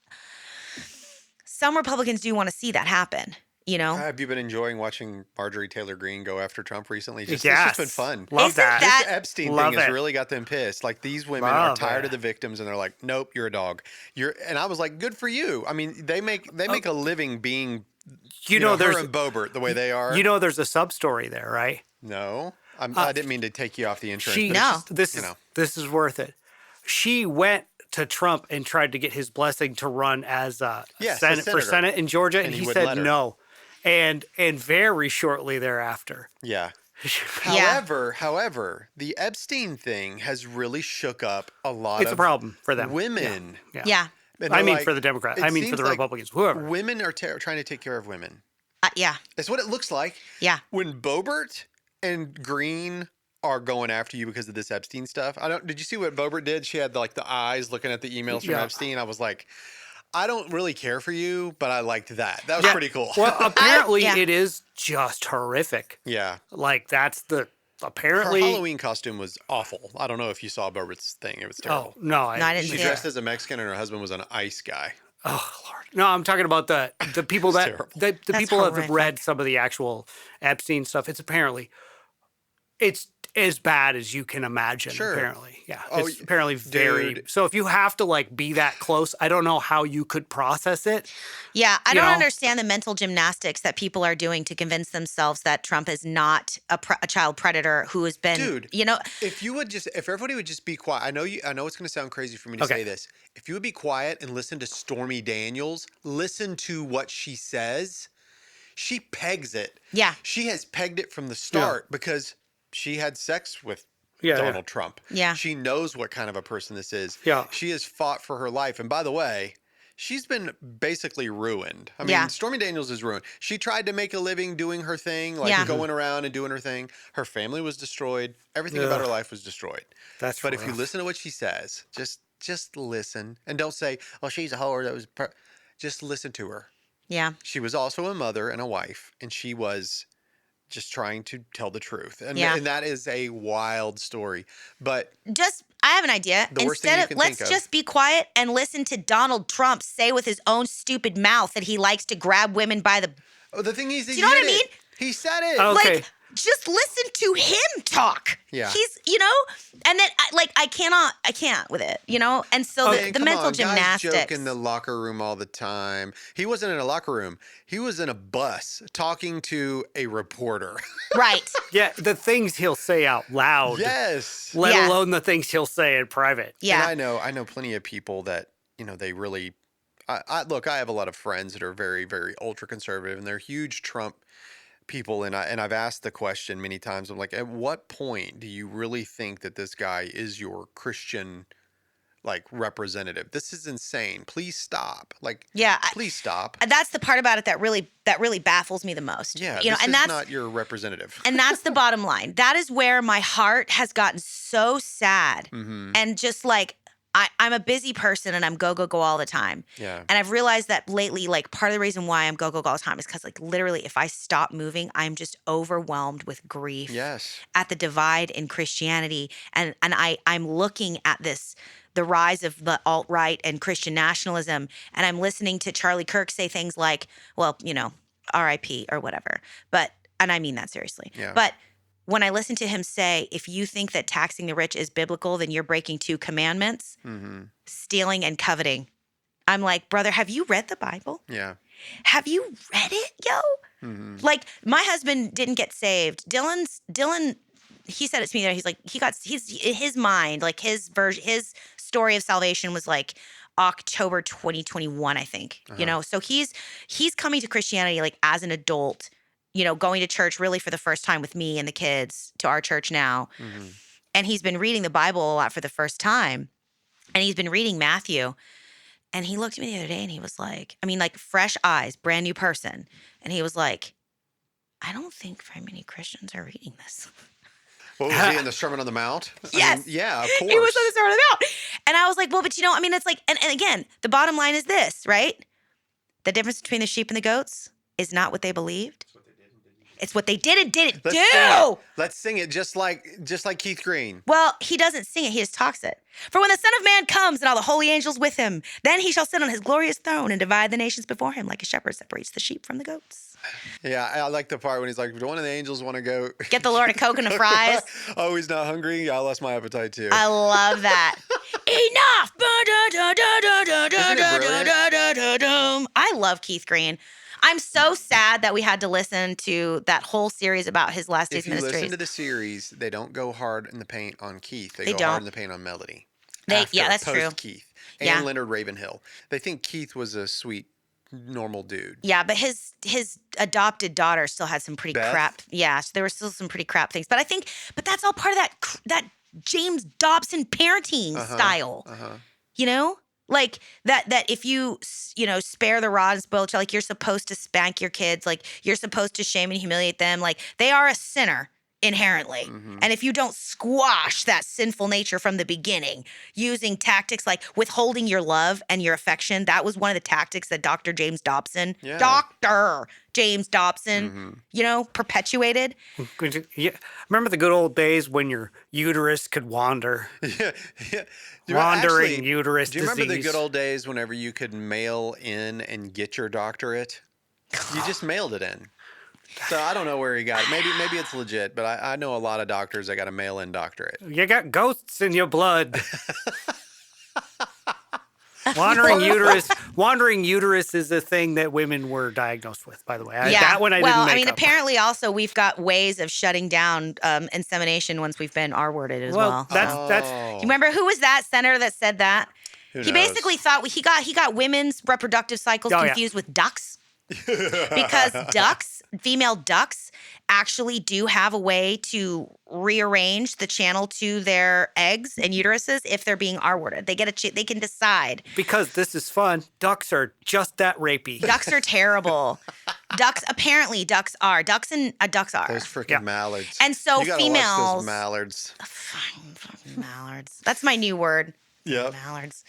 some Republicans do want to see that happen, you know? Have you been enjoying watching Marjorie Taylor Greene go after Trump recently? It's Yes. just been fun. Love that. This Epstein Love thing has it. really got them pissed. Like, these women are tired of the victims, and they're like, nope, you're a dog. And I was like, good for you. I mean, they make a living being, you know, her and Boebert the way they are. You know, there's a sub story there, right? No, I didn't mean to take you off the insurance. This is worth it. She went to Trump and tried to get his blessing to run as for Senate in Georgia, and he said no. And very shortly thereafter. Yeah. However, the Epstein thing has really shook up a lot It's a problem for them. Women. Yeah. I mean, for the Democrats. I mean, for the Republicans. Whoever. Women are trying to take care of women. Yeah. That's what it looks like. Yeah. When Boebert and Green are going after you because of this Epstein stuff. Did you see what Boebert did? She had the eyes looking at the emails from Epstein. I was like, I don't really care for you, but I liked that. That was pretty cool. Well, apparently it is just horrific. Yeah. Like that's apparently her Halloween costume was awful. I don't know if you saw Boebert's thing. It was terrible. Oh, no. I didn't see it. She dressed as a Mexican and her husband was an ice guy. Oh Lord! No, I'm talking about the people that the people that have read some of the actual Epstein stuff. It's as bad as you can imagine. Sure. Apparently, yeah. It's apparently very. So if you have to be that close, I don't know how you could process it. Yeah, I don't understand the mental gymnastics that people are doing to convince themselves that Trump is not a child predator who has been. Dude, you know, if everybody would just be quiet. I know it's going to sound crazy for me to say this. If you would be quiet and listen to Stormy Daniels, listen to what she says. She pegs it. Yeah, she has pegged it from the start because she had sex with Donald Trump. Yeah. She knows what kind of a person this is. Yeah. She has fought for her life. And by the way, she's been basically ruined. I mean, Stormy Daniels is ruined. She tried to make a living doing her thing, going around and doing her thing. Her family was destroyed. Everything about her life was destroyed. But rough. If you listen to what she says, just listen. And don't say, oh, she's a whore. Just listen to her. Yeah. She was also a mother and a wife, and she was just trying to tell the truth. And that is a wild story. But I have an idea. Let's just be quiet and listen to Donald Trump say with his own stupid mouth that he likes to grab women by the... Oh, the thing is, do you know what I mean? He said it. Okay. Just listen to him talk. Yeah. He's, and then I can't with it, And so the mental gymnastics. Guys joke in the locker room all the time. He wasn't in a locker room. He was in a bus talking to a reporter. Right. Yeah, the things he'll say out loud. Yes. Let alone the things he'll say in private. Yeah. And I know plenty of people that, they really, I have a lot of friends that are very, very ultra conservative, and they're huge Trump people, and I've asked the question many times. I'm like, at what point do you really think that this guy is your Christian representative? This is insane. Please stop. Please stop. That's the part about it that really baffles me the most. Yeah, and that's that's not your representative. And that's the bottom line. That is where my heart has gotten so sad, and just I'm a busy person and I'm go all the time. Yeah. And I've realized that lately, part of the reason why I'm go all the time is because literally if I stop moving, I'm just overwhelmed with grief. Yes. At the divide in Christianity. And I'm looking at the rise of the alt-right and Christian nationalism. And I'm listening to Charlie Kirk say things like, well, RIP or whatever. And I mean that seriously. Yeah. But when I listen to him say, if you think that taxing the rich is biblical, then you're breaking 2 commandments, stealing and coveting. I'm like, brother, have you read the Bible? Yeah. Have you read it, yo? My husband didn't get saved. Dylan, he said it to me. He's like, his mind, his story of salvation was October 2021, I think. So he's coming to Christianity as an adult. Going to church really for the first time with me and the kids to our church now. And he's been reading the Bible a lot for the first time. And he's been reading Matthew. And he looked at me the other day and he was like, I mean, like fresh eyes, brand new person. And he was like, I don't think very many Christians are reading this. What was he in the Sermon on the Mount? Yes. I mean, yeah, of course. He was on the Sermon on the Mount. And I was like, well, but I mean, it's like, and again, the bottom line is this, right? The difference between the sheep and the goats is not what they believed. It's what they did and didn't do. Let's sing it just like Keith Green. Well, he doesn't sing it. He just talks it. For when the Son of Man comes and all the holy angels with him, then he shall sit on his glorious throne and divide the nations before him like a shepherd separates the sheep from the goats. Yeah, I like the part when he's like, do one of the angels want to go Get the Lord a Coke and the fries? Oh, he's not hungry? Yeah, I lost my appetite too. I love that. Enough! I love Keith Green. I'm so sad that we had to listen to that whole series about his last days ministries. If you listen to the series, they don't go hard in the paint on Keith. They go don't. hard in the paint on Melody. That's true. Keith and Leonard Ravenhill. They think Keith was a sweet, normal dude. Yeah, but his adopted daughter still had some pretty crap. Yeah, so there were still some pretty crap things. But that's all part of that James Dobson parenting style. You know? Like that if you spare the rod and spoil the child, like you're supposed to spank your kids, like you're supposed to shame and humiliate them, like they are a sinner inherently. And if you don't squash that sinful nature from the beginning using tactics like withholding your love and your affection, that was one of the tactics that Dr. James Dobson, perpetuated. Yeah. Remember the good old days when your uterus could wander? Yeah. Wandering uterus disease. Do you remember the good old days whenever you could mail in and get your doctorate? You just mailed it in. So I don't know where he got it. Maybe it's legit, but I know a lot of doctors that got a mail-in doctorate. You got ghosts in your blood. Wandering uterus is a thing that women were diagnosed with, by the way. That one I didn't make up. Apparently also we've got ways of shutting down insemination once we've been R-worded as well. That's You remember who was that senator that said that? Who He knows? basically thought he got women's reproductive cycles confused with ducks. Because female ducks actually do have a way to rearrange the channel to their eggs and uteruses if they're being R-worded. They can decide. Because this is fun. Ducks are just that rapey. Ducks are terrible. Ducks are. Ducks are. Those freaking mallards. And so you gotta females. watch those mallards. Fucking mallards. That's my new word. Yep. Mallards.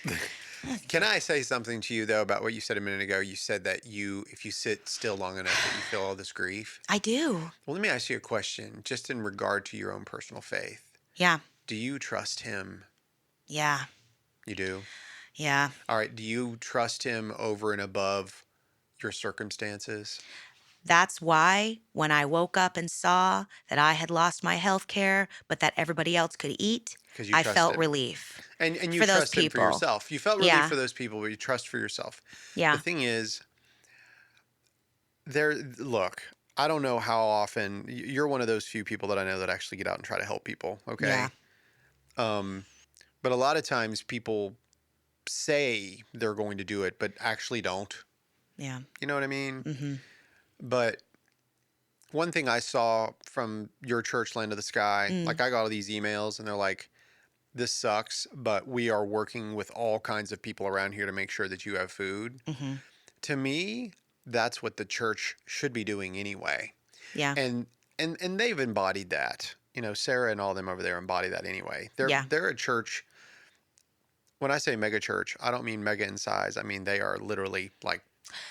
Can I say something to you, though, about what you said a minute ago? You said that if you sit still long enough, that you feel all this grief. I do. Well, let me ask you a question, just in regard to your own personal faith. Yeah. Do you trust him? Yeah. You do? Yeah. All right. Do you trust him over and above your circumstances? That's why when I woke up and saw that I had lost my health care, but that everybody else could eat, I felt relief. And you for those trust him for people. yourself. You felt relief for those people, but you trust for yourself. Yeah. The thing is, look, I don't know how often you're one of those few people that I know that actually get out and try to help people. Okay. Yeah. But a lot of times people say they're going to do it, but actually don't. Yeah. You know what I mean? Mm-hmm. But one thing I saw from your church, Land of the Sky, like I got all these emails and they're like, this sucks, but we are working with all kinds of people around here to make sure that you have food. Mm-hmm. To me, that's what the church should be doing anyway. Yeah. And they've embodied that. You know, Sarah and all them over there embody that anyway. They're a church. When I say mega church, I don't mean mega in size. I mean, they are literally like,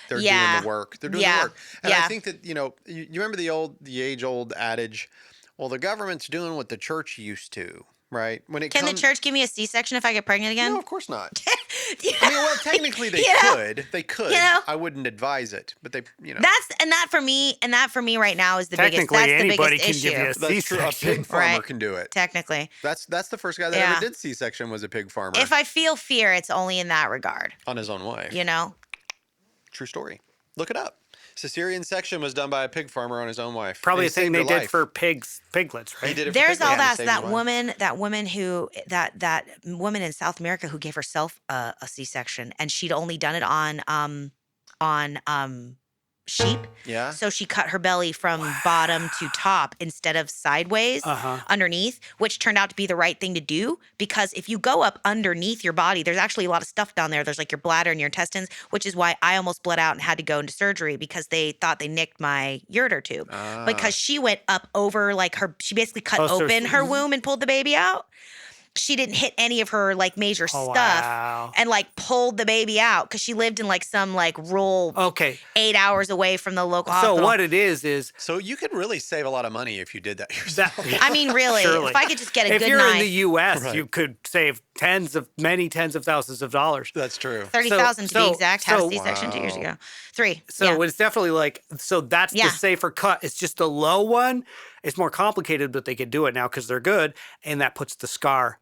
they're doing the work. They're doing the work. And I think that, you remember the age-old adage, well, the government's doing what the church used to, right? Can the church give me a C-section if I get pregnant again? No, of course not. I mean, well, technically they could. They could. I wouldn't advise it, but they, That for me right now is the biggest. Technically, That's the anybody biggest can issue. give you a That's true. A C-section. pig farmer can do it. Technically. That's the first guy that ever did C-section was a pig farmer. If I feel fear, it's only in that regard. On his own wife. True story. Look it up. Cesarean section was done by a pig farmer on his own wife. Probably a thing they did for piglets, right? He did it for There's all piglets. that woman in South America who gave herself a C-section, and she'd only done it on sheep. Yeah. So she cut her belly from bottom to top instead of sideways underneath, which turned out to be the right thing to do, because if you go up underneath your body, there's actually a lot of stuff down there. There's like your bladder and your intestines, which is why I almost bled out and had to go into surgery, because they thought they nicked my ureter tube. Because she went up over like she basically cut open her womb and pulled the baby out. She didn't hit any of her like major stuff and like pulled the baby out, because she lived in like some like rural 8 hours away from the local hospital. So what it is So you could really save a lot of money if you did that yourself. I mean, really, Surely. if I could just get a if good you're knife. in the U.S., you could save many tens of thousands of dollars. That's true. 30,000 to be exact. Had a C-section 2 years ago. 3. So it's definitely like, so that's the safer cut. It's just a low one. It's more complicated, but they can do it now because they're good. And that puts the scar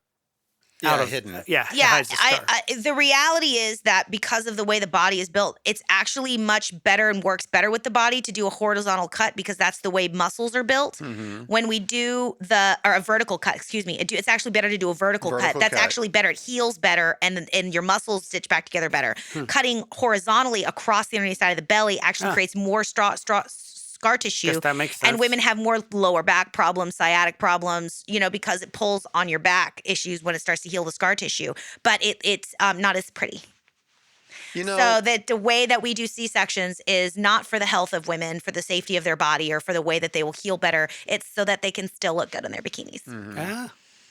out of hidden. Yeah, hides the scar. the reality is that because of the way the body is built, it's actually much better and works better with the body to do a horizontal cut, because that's the way muscles are built. When we do a vertical cut, excuse me, it's actually better to do a vertical cut. That's actually better. It heals better, and your muscles stitch back together better. Cutting horizontally across the underneath side of the belly actually creates more scar tissue. Guess that makes sense. And women have more lower back problems, sciatic problems, because it pulls on your back issues when it starts to heal the scar tissue. But it's not as pretty. So that the way that we do C-sections is not for the health of women, for the safety of their body, or for the way that they will heal better. It's so that they can still look good in their bikinis.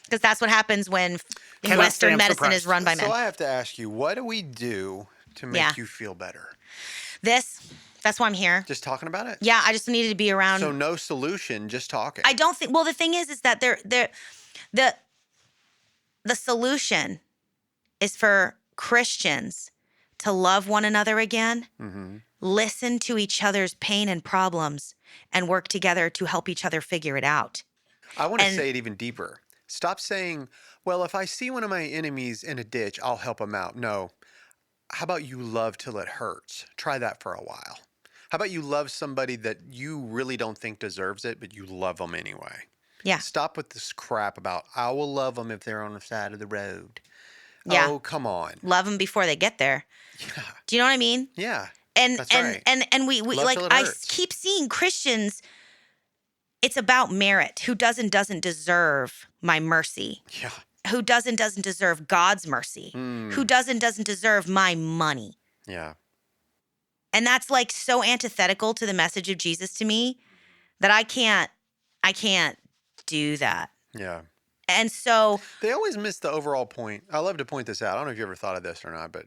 Because that's what happens when Western medicine is run by men. So I have to ask you, what do we do to make you feel better? That's why I'm here. Just talking about it? Yeah, I just needed to be around. So no solution, just talking. I don't think. Well, the thing is that the solution is for Christians to love one another again, listen to each other's pain and problems, and work together to help each other figure it out. I want to say it even deeper. Stop saying, "Well, if I see one of my enemies in a ditch, I'll help them out." No. How about you love till it hurts? Try that for a while. How about you love somebody that you really don't think deserves it, but you love them anyway? Yeah. Stop with this crap about, I will love them if they're on the side of the road. Yeah. Oh, come on. Love them before they get there. Yeah. Do you know what I mean? Yeah. And that's right. and we Love like till it I hurts. keep seeing Christians. It's about merit. Who doesn't deserve my mercy? Yeah. Who doesn't deserve God's mercy? Who doesn't deserve my money? Yeah. And that's like so antithetical to the message of Jesus to me that I can't do that. Yeah. And so They always miss the overall point. I love to point this out. I don't know if you ever thought of this or not, but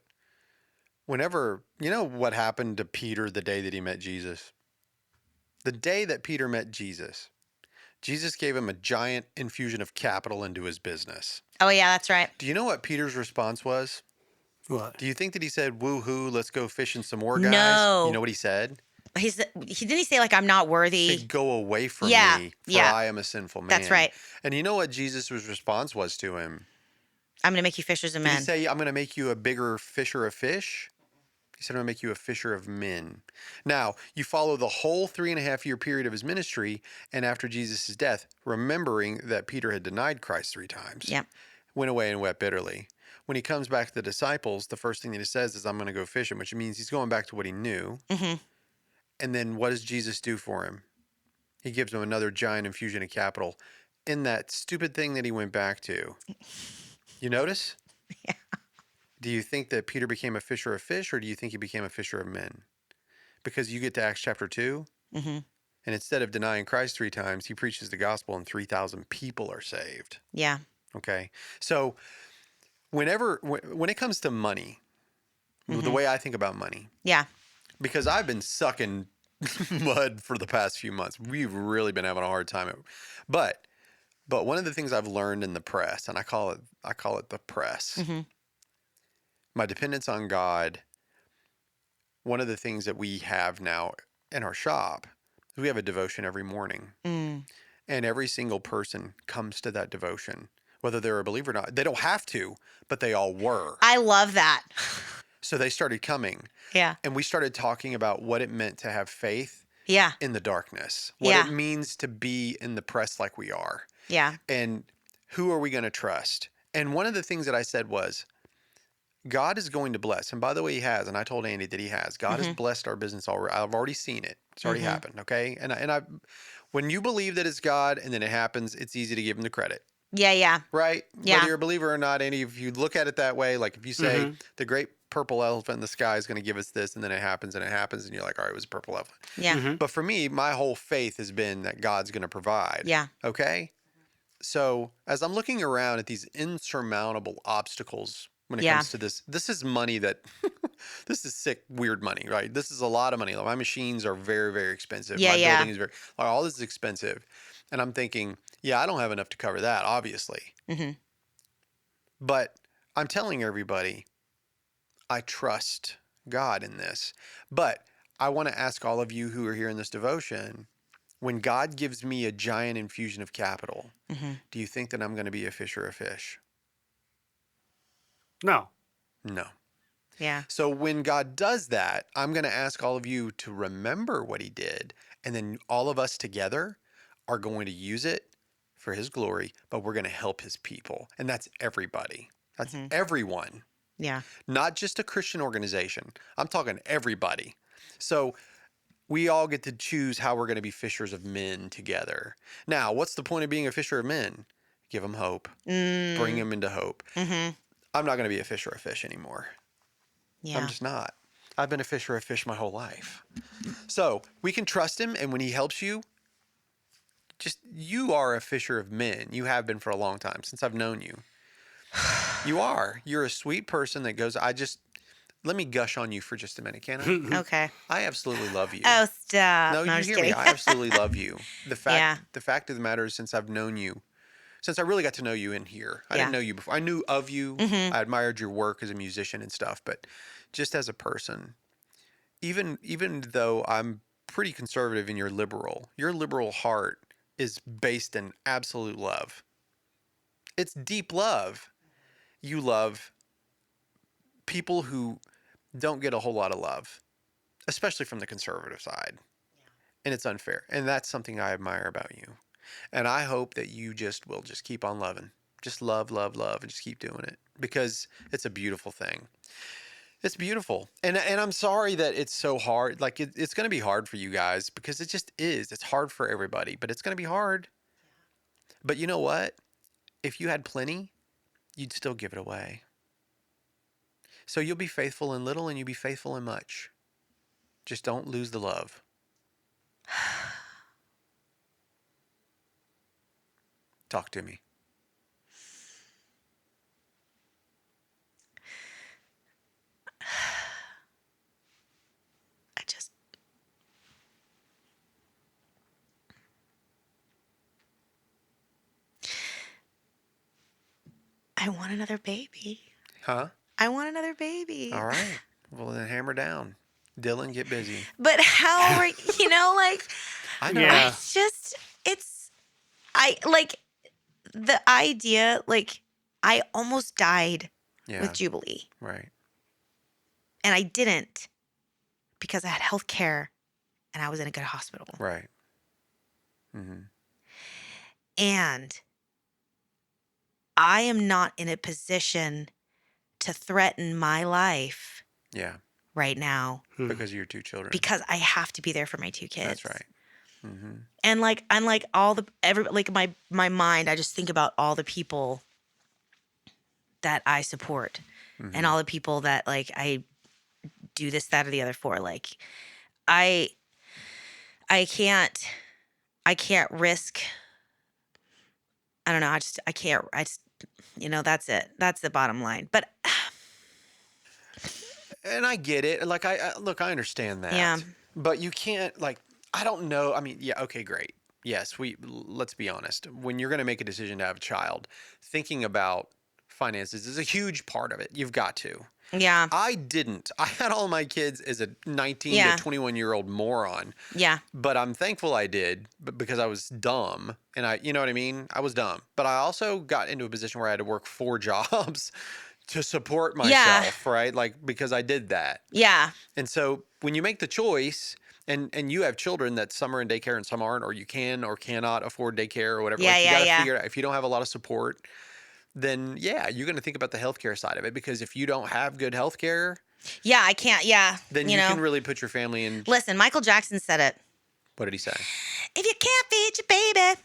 whenever, what happened to Peter the day that he met Jesus? The day that Peter met Jesus, Jesus gave him a giant infusion of capital into his business. oh yeah, that's right. Do you know what Peter's response was? What? Do you think that he said, woo-hoo, let's go fishing some more, guys? No. You know what he said? He didn't say like I'm not worthy. He said, go away from Yeah, me, for yeah. I am a sinful man. That's right. And you know what Jesus' response was to him? I'm going to make you fishers of Did men. he say, I'm going to make you a bigger fisher of fish? He said, I'm going to make you a fisher of men. Now, you follow the whole 3.5-year period of his ministry, and after Jesus' death, remembering that Peter had denied Christ 3 times, Yeah. went away and wept bitterly. When he comes back to the disciples, the first thing that he says is, I'm going to go fishing, which means he's going back to what he knew. And then what does Jesus do for him? He gives him another giant infusion of capital in that stupid thing that he went back to. You notice? Yeah. Do you think that Peter became a fisher of fish, or do you think he became a fisher of men? Because you get to Acts chapter 2, and instead of denying Christ 3 times, he preaches the gospel and 3,000 people are saved. Yeah. Okay? So when it comes to money, the way I think about money, Yeah. because I've been sucking mud for the past few months. We've really been having a hard time. But one of the things I've learned in the press, and I call it the press, my dependence on God, one of the things that we have now in our shop is we have a devotion every morning. And every single person comes to that devotion, whether they're a believer or not. They don't have to, but they all were. I love that. So they started coming. Yeah. And we started talking about what it meant to have faith Yeah. in the darkness, what Yeah. it means to be in the press like we are, Yeah. and who are we going to trust? And one of the things that I said was, God is going to bless. And by the way, he has. And I told Andy that he has. God has Mm-hmm. blessed our business already. I've already seen it. It's already Mm-hmm. happened. Okay. And when you believe that it's God and then it happens, it's easy to give him the credit. Yeah, yeah. Right? Yeah. Whether you're a believer or not, Andy, if you look at it that way, like if you say the great purple elephant in the sky is going to give us this, and then it happens, and you're like, all right, it was a purple elephant. Yeah. Mm-hmm. But for me, my whole faith has been that God's going to provide. Yeah. Okay? So as I'm looking around at these insurmountable obstacles when it Yeah. comes to this is money that, this is sick, weird money, right? This is a lot of money. Like, my machines are very, very expensive. Yeah, My yeah. building is like, all this is expensive. And I'm thinking, yeah, I don't have enough to cover that, obviously. Mm-hmm. But I'm telling everybody, I trust God in this. But I want to ask all of you who are here in this devotion, when God gives me a giant infusion of capital, Mm-hmm. do you think that I'm going to be a fisher of fish? No. No. Yeah. So when God does that, I'm going to ask all of you to remember what he did. And then all of us together are going to use it for his glory, but we're going to help his people. And that's everybody. That's everyone. Yeah. Not just a Christian organization. I'm talking everybody. So we all get to choose how we're going to be fishers of men together. Now, what's the point of being a fisher of men? Give them hope. Bring them into hope. Mm-hmm. I'm not going to be a fisher of fish anymore. Yeah. I'm just not. I've been a fisher of fish my whole life. So we can trust him, and when he helps you, you are a fisher of men. You have been for a long time, since I've known you. You are. You're a sweet person that goes, let me gush on you for just a minute, can I? Okay. I absolutely love you. Oh, stop. No, I'm you just hear kidding. me. I absolutely love you. The fact Yeah. of the matter is, since I've known you, since I really got to know you in here, I Yeah. didn't know you before. I knew of you. Mhm. I admired your work as a musician and stuff, but just as a person, even though I'm pretty conservative and your liberal heart is based in absolute love. It's deep love. You love people who don't get a whole lot of love, especially from the conservative side. And it's unfair. And that's something I admire about you. And I hope that you will just keep on loving. Just love, love, love, and just keep doing it, because it's a beautiful thing. It's beautiful. And I'm sorry that it's so hard. Like, it's going to be hard for you guys, because it just is. It's hard for everybody, but it's going to be hard. But you know what? If you had plenty, you'd still give it away. So you'll be faithful in little and you'll be faithful in much. Just don't lose the love. Talk to me. I want another baby. Huh? I want another baby. All right. Well, then hammer down. Dylan, get busy. But how are like I know. Yeah. it's just the idea, like, I almost died Yeah. with Jubilee. Right. And I didn't, because I had health care and I was in a good hospital. Right. Mm-hmm. And I am not in a position to threaten my life Yeah. right now Because of your two children. because I have to be there for my two kids. That's right. Mm-hmm. And like, I'm like my mind, I just think about all the people that I support and all the people that, like, I do this, that, or the other for. Like, I can't risk. I don't know. I can't, that's it. That's the bottom line. But And I get it. Like, I understand that. Yeah. But you can't, like, I don't know. I mean, yeah, okay, great. Yes, let's be honest. When you're going to make a decision to have a child, thinking about finances is a huge part of it. You've got to. yeah, I didn't. I had all my kids as a 19 Yeah. to 21-year-old moron. yeah, But I'm thankful I did, because I was dumb, and you know what I mean? I was dumb. But I also got into a position where I had to work 4 jobs to support myself, right? Like, because I did that. yeah, And so when you make the choice, and you have children that some are in daycare and some aren't, or you can or cannot afford daycare or whatever, Yeah, like, you yeah, gotta yeah. figure it out. If you don't have a lot of support, then yeah, you're going to think about the healthcare side of it, because if you don't have good healthcare, Yeah, I can't. Yeah. then you can really put your family in. Listen, Michael Jackson said it. What did he say? If you can't feed your baby,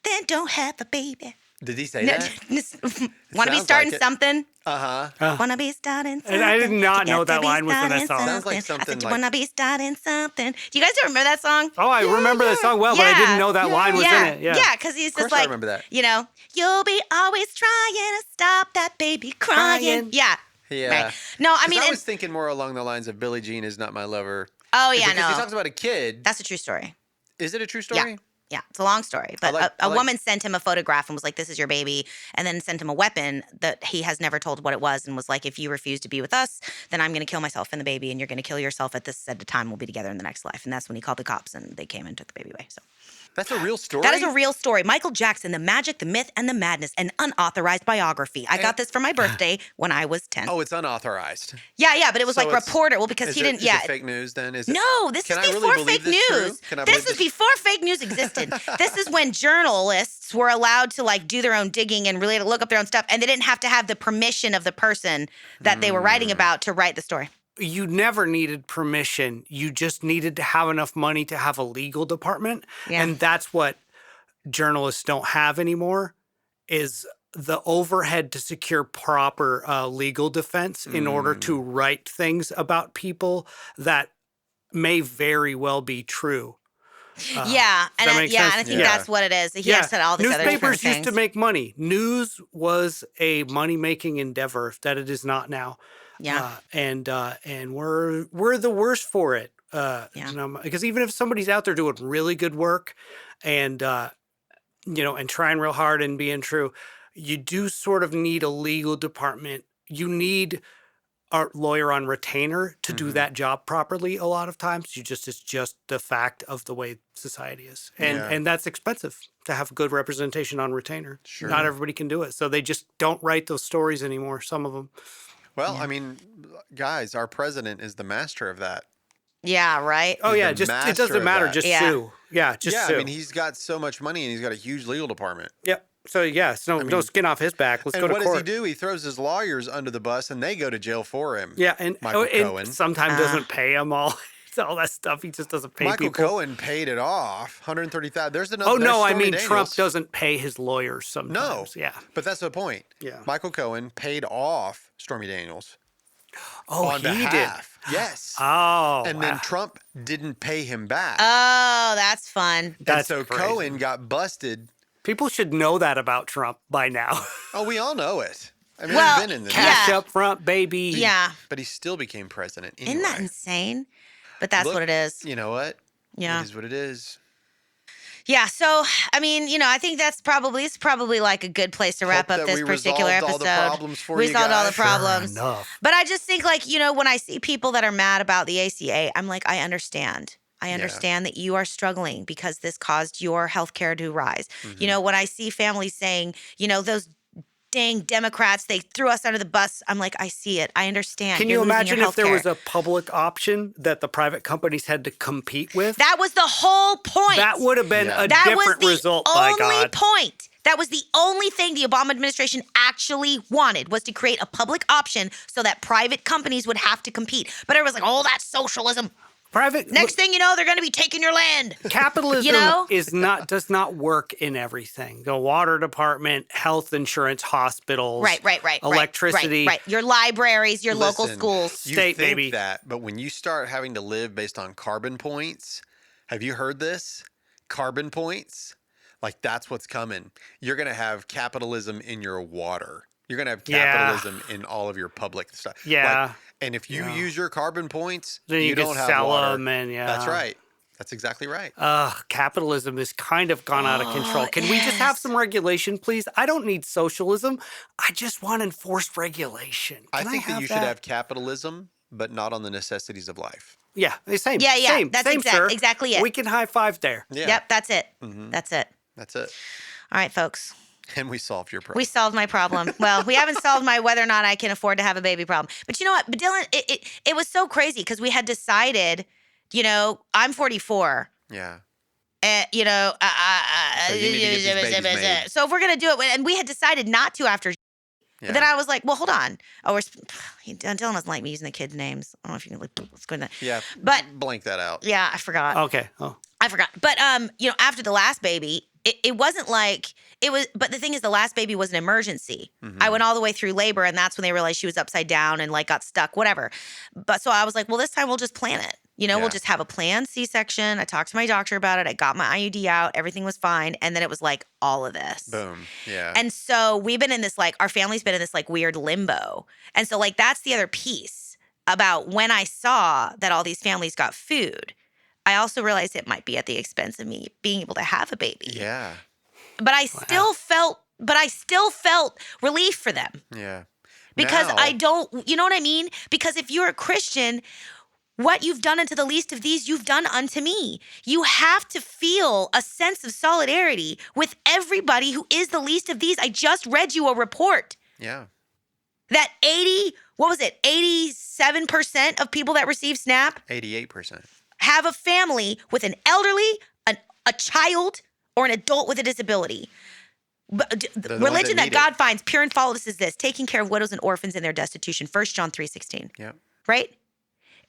then don't have a baby. Did he say that? Want to be sounds starting like it. something? Uh-huh. Want to be starting something? And I did not know You got that to be line was in that starting song. Sounds like I something said, you like- want to be starting something. Do you guys remember that song? Oh, I remember the song well, but I didn't know that line was in it. Yeah. Yeah, because he's Of course just I like, remember that. You'll be always trying to stop that baby crying. Crying. Yeah. Yeah. Right. No, I mean, I was thinking more along the lines of Billie Jean is not my lover. oh yeah, Because he no, talks about a kid. that's a true story. Is it a true story? Yeah, it's a long story. But I a like- woman sent him a photograph and was like, this is your baby. And then sent him a weapon that he has never told what it was and was like, if you refuse to be with us, then I'm going to kill myself and the baby. And you're going to kill yourself at this said time. We'll be together in the next life. And that's when he called the cops and they came and took the baby away. So That's a real story? that is a real story. Michael Jackson, The Magic, the Myth, and the Madness, an unauthorized biography. I got this for my birthday when I was 10. Oh, it's unauthorized. Yeah, but it was So like it's- reporter. Well, because Is he it- didn't, is it fake news then? Is it? No, this Can is I really before believe fake this true? news. Can I This believe is before fake news existed. This is when journalists were allowed to like do their own digging and really look up their own stuff, and they didn't have to have the permission of the person that they were writing about to write the story. You never needed permission. You just needed to have enough money to have a legal department. Yeah. And that's what journalists don't have anymore, is the overhead to secure proper legal defense in order to write things about people that may very well be true. Yeah, and that make and I sense? think Yeah. that's what it is. He has said all these other different Newspapers used things. to make money. News was a money-making endeavor that it is not now. Yeah. And we're the worst for it. Yeah. Because even if somebody's out there doing really good work and and trying real hard and being true, you do sort of need a legal department. You need a lawyer on retainer to do that job properly. A lot of times, it's just the fact of the way society is, and that's expensive to have good representation on retainer. Sure. Not everybody can do it, so they just don't write those stories anymore. Some of them. Well, I mean, guys, our president is the master of that. Yeah, right. Oh He's yeah, the just it master doesn't of matter. that. Just Yeah. sue. Yeah, just Yeah, sue. I mean, he's got so much money and he's got a huge legal department. Yep. So yeah, it's no skin off his back. Let's And go to what court. does he do? He throws his lawyers under the bus and they go to jail for him. Yeah, and Michael Cohen. sometimes doesn't pay them all. All that stuff. He just doesn't pay Michael people. Cohen paid it off, 130,000. There's another. Oh no, I Stormy mean Daniels. Trump doesn't pay his lawyers No, sometimes. Yeah. but that's the point. Yeah. Michael Cohen paid off Stormy Daniels Oh, on he did. behalf. Yes. Oh, and then Trump didn't pay him back. Oh, that's fun. That's and so crazy. Cohen got busted. People should know that about Trump by now. Oh, we all know it. I mean, Well, we've been in this. Cash Yeah. up front, baby. Yeah. But he still became president anyway. Isn't that insane? But that's Look, what it is. You know what? Yeah. It is what it is. Yeah. So, I mean, I think it's probably like a good place to wrap Hope up that this we particular resolved all episode. the problems for we you solved all the guys. problems. Enough. But I just think, like, when I see people that are mad about the ACA, I'm like, I understand. I understand that you are struggling because this caused your health care to rise. When I see families saying, those dang Democrats, they threw us under the bus. I'm like, I see it. I understand. Can You're you losing imagine your if there healthcare. was a public option that the private companies had to compete with? That was the whole point. That would have been Yeah. a That was different the result, by only God. point. That was the only thing the Obama administration actually wanted, was to create a public option so that private companies would have to compete. But everyone's like, oh, that's socialism. Next thing you know, they're going to be taking your land. Capitalism know? does not work in everything. The water department, health insurance, hospitals, Right. electricity. Right. Your libraries, your local Listen, schools. You State, think baby. that, but when you start having to live based on carbon points, have you heard this? Carbon points? Like, that's what's coming. You're going to have capitalism in your water. You're going to have capitalism in all of your public stuff. Yeah. And if you use your carbon points, Then you can don't have sell water. them and That's right. That's exactly right. Capitalism has kind of gone out of control. Can we just have some regulation, please? I don't need socialism. I just want enforced regulation. I Can think that have you should have capitalism, but not on the necessities of life. Yeah, same. Yeah, Same, that's same, sir. exactly it. We can high five there. Yeah. Yep, that's it. Mhm. That's it. That's it. All right, folks. And we solved your problem. We solved my problem. Well, we haven't solved my whether or not I can afford to have a baby problem. But you know what? But Dylan, it was so crazy because we had decided, I'm 44. Yeah. So you need to get these babies made. if we're going to do it, and we had decided not to after But then I was like, well, hold on. Oh, Dylan doesn't like me using the kids' names. I don't know if you can let's go into that. Yeah. But blank that out. Yeah, I forgot. Okay. Oh. I forgot. But after the last baby, it wasn't like it was. But the thing is, the last baby was an emergency. I went all the way through labor, and that's when they realized she was upside down and like got stuck, whatever. But so I was like, well, this time we'll just plan it. We'll just have a planned C-section. I talked to my doctor about it. I got my IUD out. Everything was fine. And then it was like all of this. Boom. Yeah. And so we've been in this our family's been in this weird limbo. And so that's the other piece about when I saw that all these families got food. I also realized it might be at the expense of me being able to have a baby. Yeah. But I still felt relief for them. Yeah. Because now, I don't, you know what I mean? Because if you're a Christian, what you've done unto the least of these, you've done unto me. You have to feel a sense of solidarity with everybody who is the least of these. I just read you a report. Yeah. That 87% of people that receive SNAP 88%. have a family with an elderly, a child, or an adult with a disability. The religion that God finds pure and flawless is this: taking care of widows and orphans in their destitution. 1 John 3:16. Yeah. Right?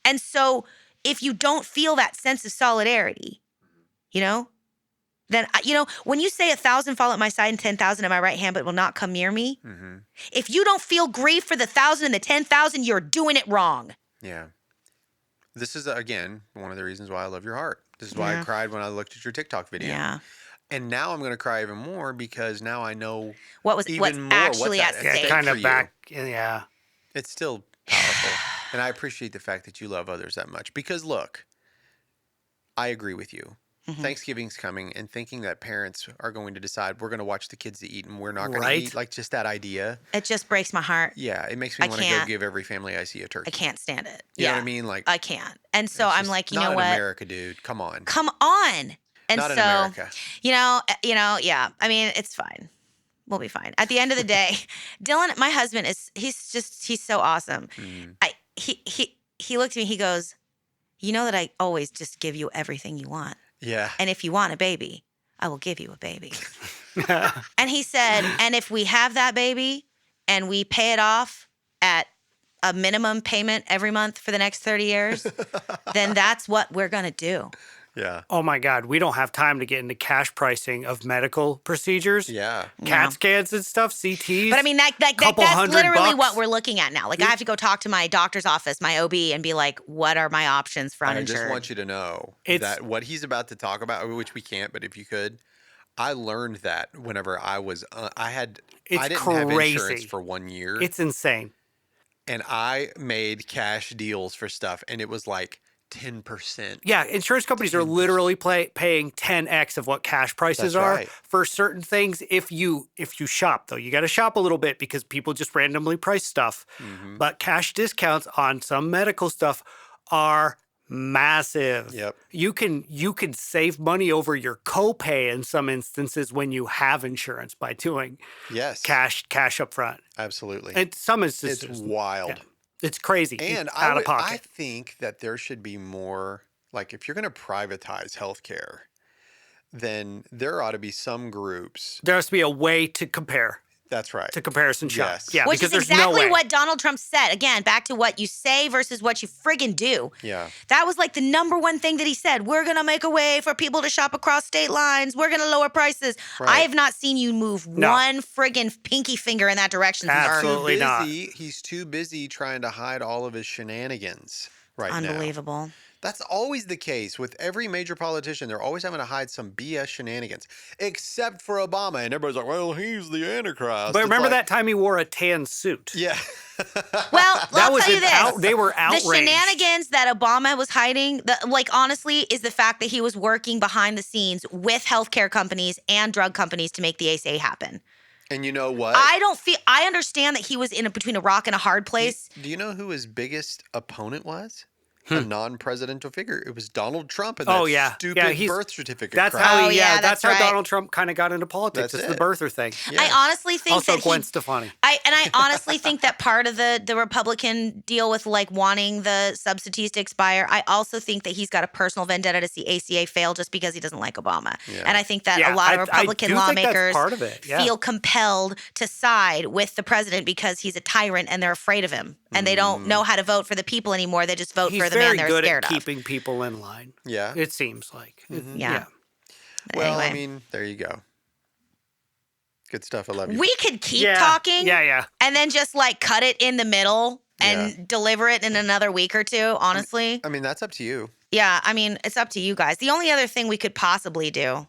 And so if you don't feel that sense of solidarity, then, when you say 1,000 fall at my side and 10,000 at my right hand, but will not come near me, if you don't feel grief for the 1,000 and the 10,000, you're doing it wrong. Yeah. This is, again, one of the reasons why I love your heart. This is why I cried when I looked at your TikTok video. Yeah. And now I'm going to cry even more because now I know what's actually at stake. Kind of back. Yeah. It's still powerful. And I appreciate the fact that you love others that much. Because look, I agree with you. Thanksgiving's coming, and thinking that parents are going to decide we're going to watch the kids eat and we're not going to eat, like just that idea. It just breaks my heart. Yeah, it makes me want to go give every family I see a turkey. I can't stand it. You know what I mean? Like I can't. And so I'm like, you know what? Not in America, dude. Come on. Come on. And not so, in America. Yeah. I mean, it's fine. We'll be fine. At the end of the day, Dylan, my husband he's so awesome. He looked at me, he goes, you know that I always just give you everything you want. Yeah. And if you want a baby, I will give you a baby. And he said, and if we have that baby and we pay it off at a minimum payment every month for the next 30 years, then that's what we're going to do. Yeah. Oh my God, we don't have time to get into cash pricing of medical procedures. Yeah. CAT scans and stuff, CTs. But I mean, that's literally what we're looking at now. Like, I have to go talk to my doctor's office, my OB, and be like, what are my options for uninsured? I just want you to know that what he's about to talk about, which we can't, but if you could, I learned that whenever I was, I didn't have insurance for 1 year. It's insane. And I made cash deals for stuff, and it was like 10%. Yeah, insurance companies are literally paying 10x of what cash prices are for certain things. If you shop, though, you got to shop a little bit because people just randomly price stuff. But cash discounts on some medical stuff are massive. Yep. You can save money over your copay in some instances when you have insurance by doing cash up front. Absolutely. In some instances, it's wild. Yeah. It's crazy. And it's out of pocket. I think that there should be more, like if you're going to privatize healthcare, then there ought to be some groups. There has to be a way to compare. That's right. To comparison shop. Yes. Yeah, which because is there's no exactly way. what Donald Trump said. Again, back to what you say versus what you friggin' do. Yeah. That was like the number one thing that he said. We're going to make a way for people to shop across state lines. We're going to lower prices. Right. I have not seen you move one friggin' pinky finger in that direction. Absolutely not. He's too busy trying to hide all of his shenanigans right now. Unbelievable. That's always the case with every major politician. They're always having to hide some BS shenanigans, except for Obama. And everybody's like, well, he's the Antichrist. But remember that time he wore a tan suit? Yeah. Well, I'll tell you this. They were outraged. The shenanigans that Obama was hiding, honestly, is the fact that he was working behind the scenes with healthcare companies and drug companies to make the ASA happen. And you know what? I understand that he was between a rock and a hard place. Do you know who his biggest opponent was? a non-presidential figure. It was Donald Trump and Oh, that yeah. stupid Yeah, birth certificate That's crap. how Oh, he, yeah, that's that's how right. Donald Trump kind of got into politics. That's It's the it. birther thing. Yeah. I honestly think Also, that Gwen Stefani. I honestly think that part of the Republican deal with like wanting the subsidies to expire, I also think that he's got a personal vendetta to see ACA fail just because he doesn't like Obama. Yeah. And I think that Yeah, a lot of I Republican do think that's lawmakers part of it, yeah. feel compelled to side with the president because he's a tyrant and they're afraid of him. And they don't know how to vote for the people anymore. They just vote He's for the man very they're good scared at of. keeping people in line. Yeah. It seems like. Yeah. But Well, anyway. I mean, there you go. Good stuff. I love you. We could keep Yeah. talking Yeah. and then just like cut it in the middle and Yeah. deliver it in another week or two, honestly. I mean, that's up to you. Yeah, I mean, it's up to you guys. The only other thing we could possibly do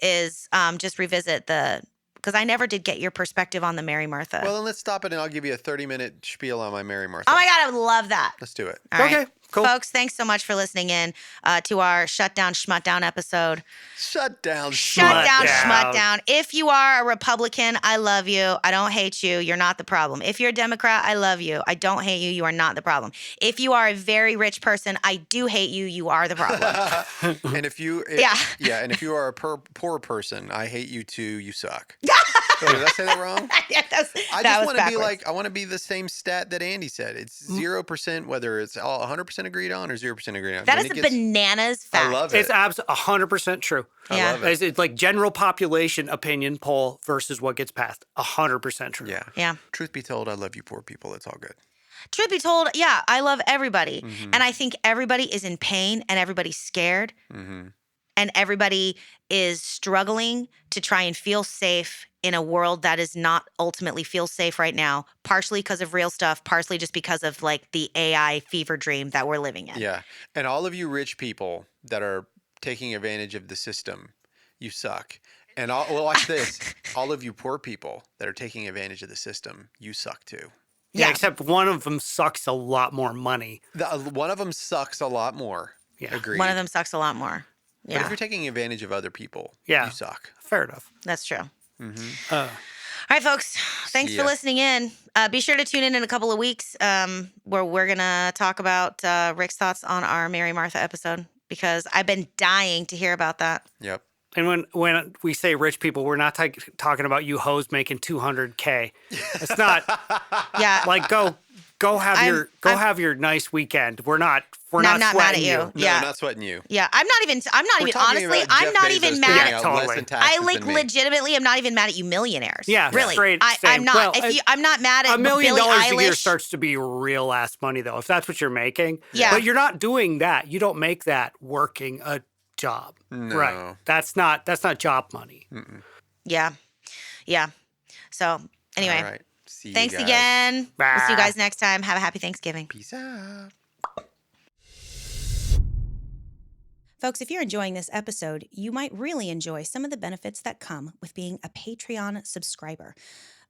is just revisit because I never did get your perspective on the Mary Martha. Well, then let's stop it and I'll give you a 30-minute spiel on my Mary Martha. Oh my God, I would love that. Let's do it. All right. Okay, cool. Folks, thanks so much for listening in to our Shutdown Shmutdown episode. Shutdown Shutdown Shmutdown. Shmutdown. If you are a Republican, I love you. I don't hate you. You're not the problem. If you're a Democrat, I love you. I don't hate you. You are not the problem. If you are a very rich person, I do hate you. You are the problem. And if you, and if you are a poor person, I hate you too. You suck. Oh, did I say that wrong? Yeah, I that just was want to be backwards. like, I want to be the same stat that Andy said. It's 0%, whether it's all 100% agreed on or 0% agreed on. That When is it a gets- bananas fact. I love it. It's 100% true. Yeah. love it. It's like general population opinion poll versus what gets passed. 100% true. Yeah. Yeah. Truth be told, I love you poor people. It's all good. Truth be told, yeah, I love everybody. Mm-hmm. And I think everybody is in pain and everybody's scared Mm-hmm. and everybody is struggling to try and feel safe in a world that is not ultimately feel safe right now, partially because of real stuff, partially just because of like the AI fever dream that we're living in. Yeah. And all of you rich people that are taking advantage of the system, you suck. And watch this. All of you poor people that are taking advantage of the system, you suck too. Yeah, Yeah. except one of them sucks a lot more money. One of them sucks a lot more. Yeah. Agreed. One of them sucks a lot more. But if Yeah, you're taking advantage of other people, Yeah. you suck. Fair enough. that's true. Mm-hmm. All right, folks. Thanks for ya. listening in. Be sure to tune in a couple of weeks where we're going to talk about Rick's thoughts on our Mary Martha episode because I've been dying to hear about that. Yep. And when we say rich people, we're not talking about you hoes making $200K. It's not Yeah. like go have your nice weekend. We're not I'm not mad at sweating you. No, Yeah. not sweating you. Yeah. I'm not even We're talking honestly, about I'm Jeff not Bezos even paying mad Yeah, out totally. less in taxes I like than me. legitimately am not even mad at you millionaires. Yeah, Really. straight, I'm same. not. Well, I'm not mad at $1 million Billie a year Eilish. starts to be real ass money though. If that's what you're making, Yeah. But you're not doing that. You don't make that working a job, No. right? That's not job money. Yeah. Yeah. So anyway, All right. See you thanks guys. again. We'll see you Bye. guys next time. Have a happy Thanksgiving. Peace out. Folks, if you're enjoying this episode, you might really enjoy some of the benefits that come with being a Patreon subscriber.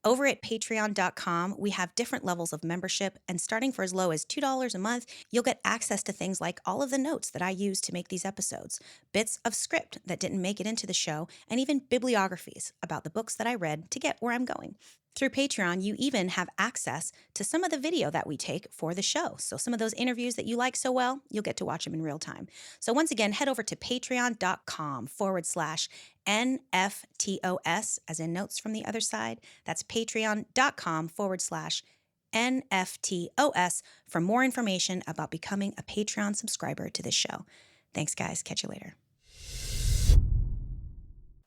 Over at patreon.com, we have different levels of membership, and starting for as low as $2 a month, you'll get access to things like all of the notes that I use to make these episodes, bits of script that didn't make it into the show, and even bibliographies about the books that I read to get where I'm going. Through Patreon, you even have access to some of the video that we take for the show. So some of those interviews that you like so well, you'll get to watch them in real time. So once again, head over to patreon.com/NFTOS, as in notes from the other side. That's patreon.com/NFTOS for more information about becoming a Patreon subscriber to this show. Thanks, guys. Catch you later.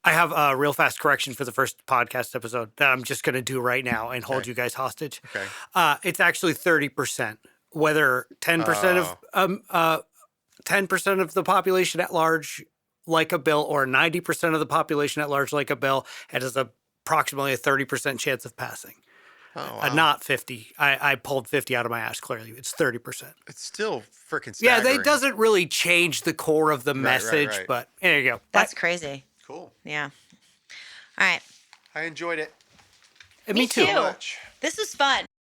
I have a real fast correction for the first podcast episode that I'm just going to do right now and hold you guys hostage. Okay. It's actually 30%. Whether 10% of 10% of the population at large like a bill or 90% of the population at large like a bill, it has approximately a 30% chance of passing. Oh, wow. Not 50. I pulled 50 out of my ass, clearly. It's 30%. It's still freaking Yeah, staggering. it doesn't really change the core of the message, right. but there you go. That's crazy. Cool. Yeah. All right. I enjoyed it. Me too. This was fun.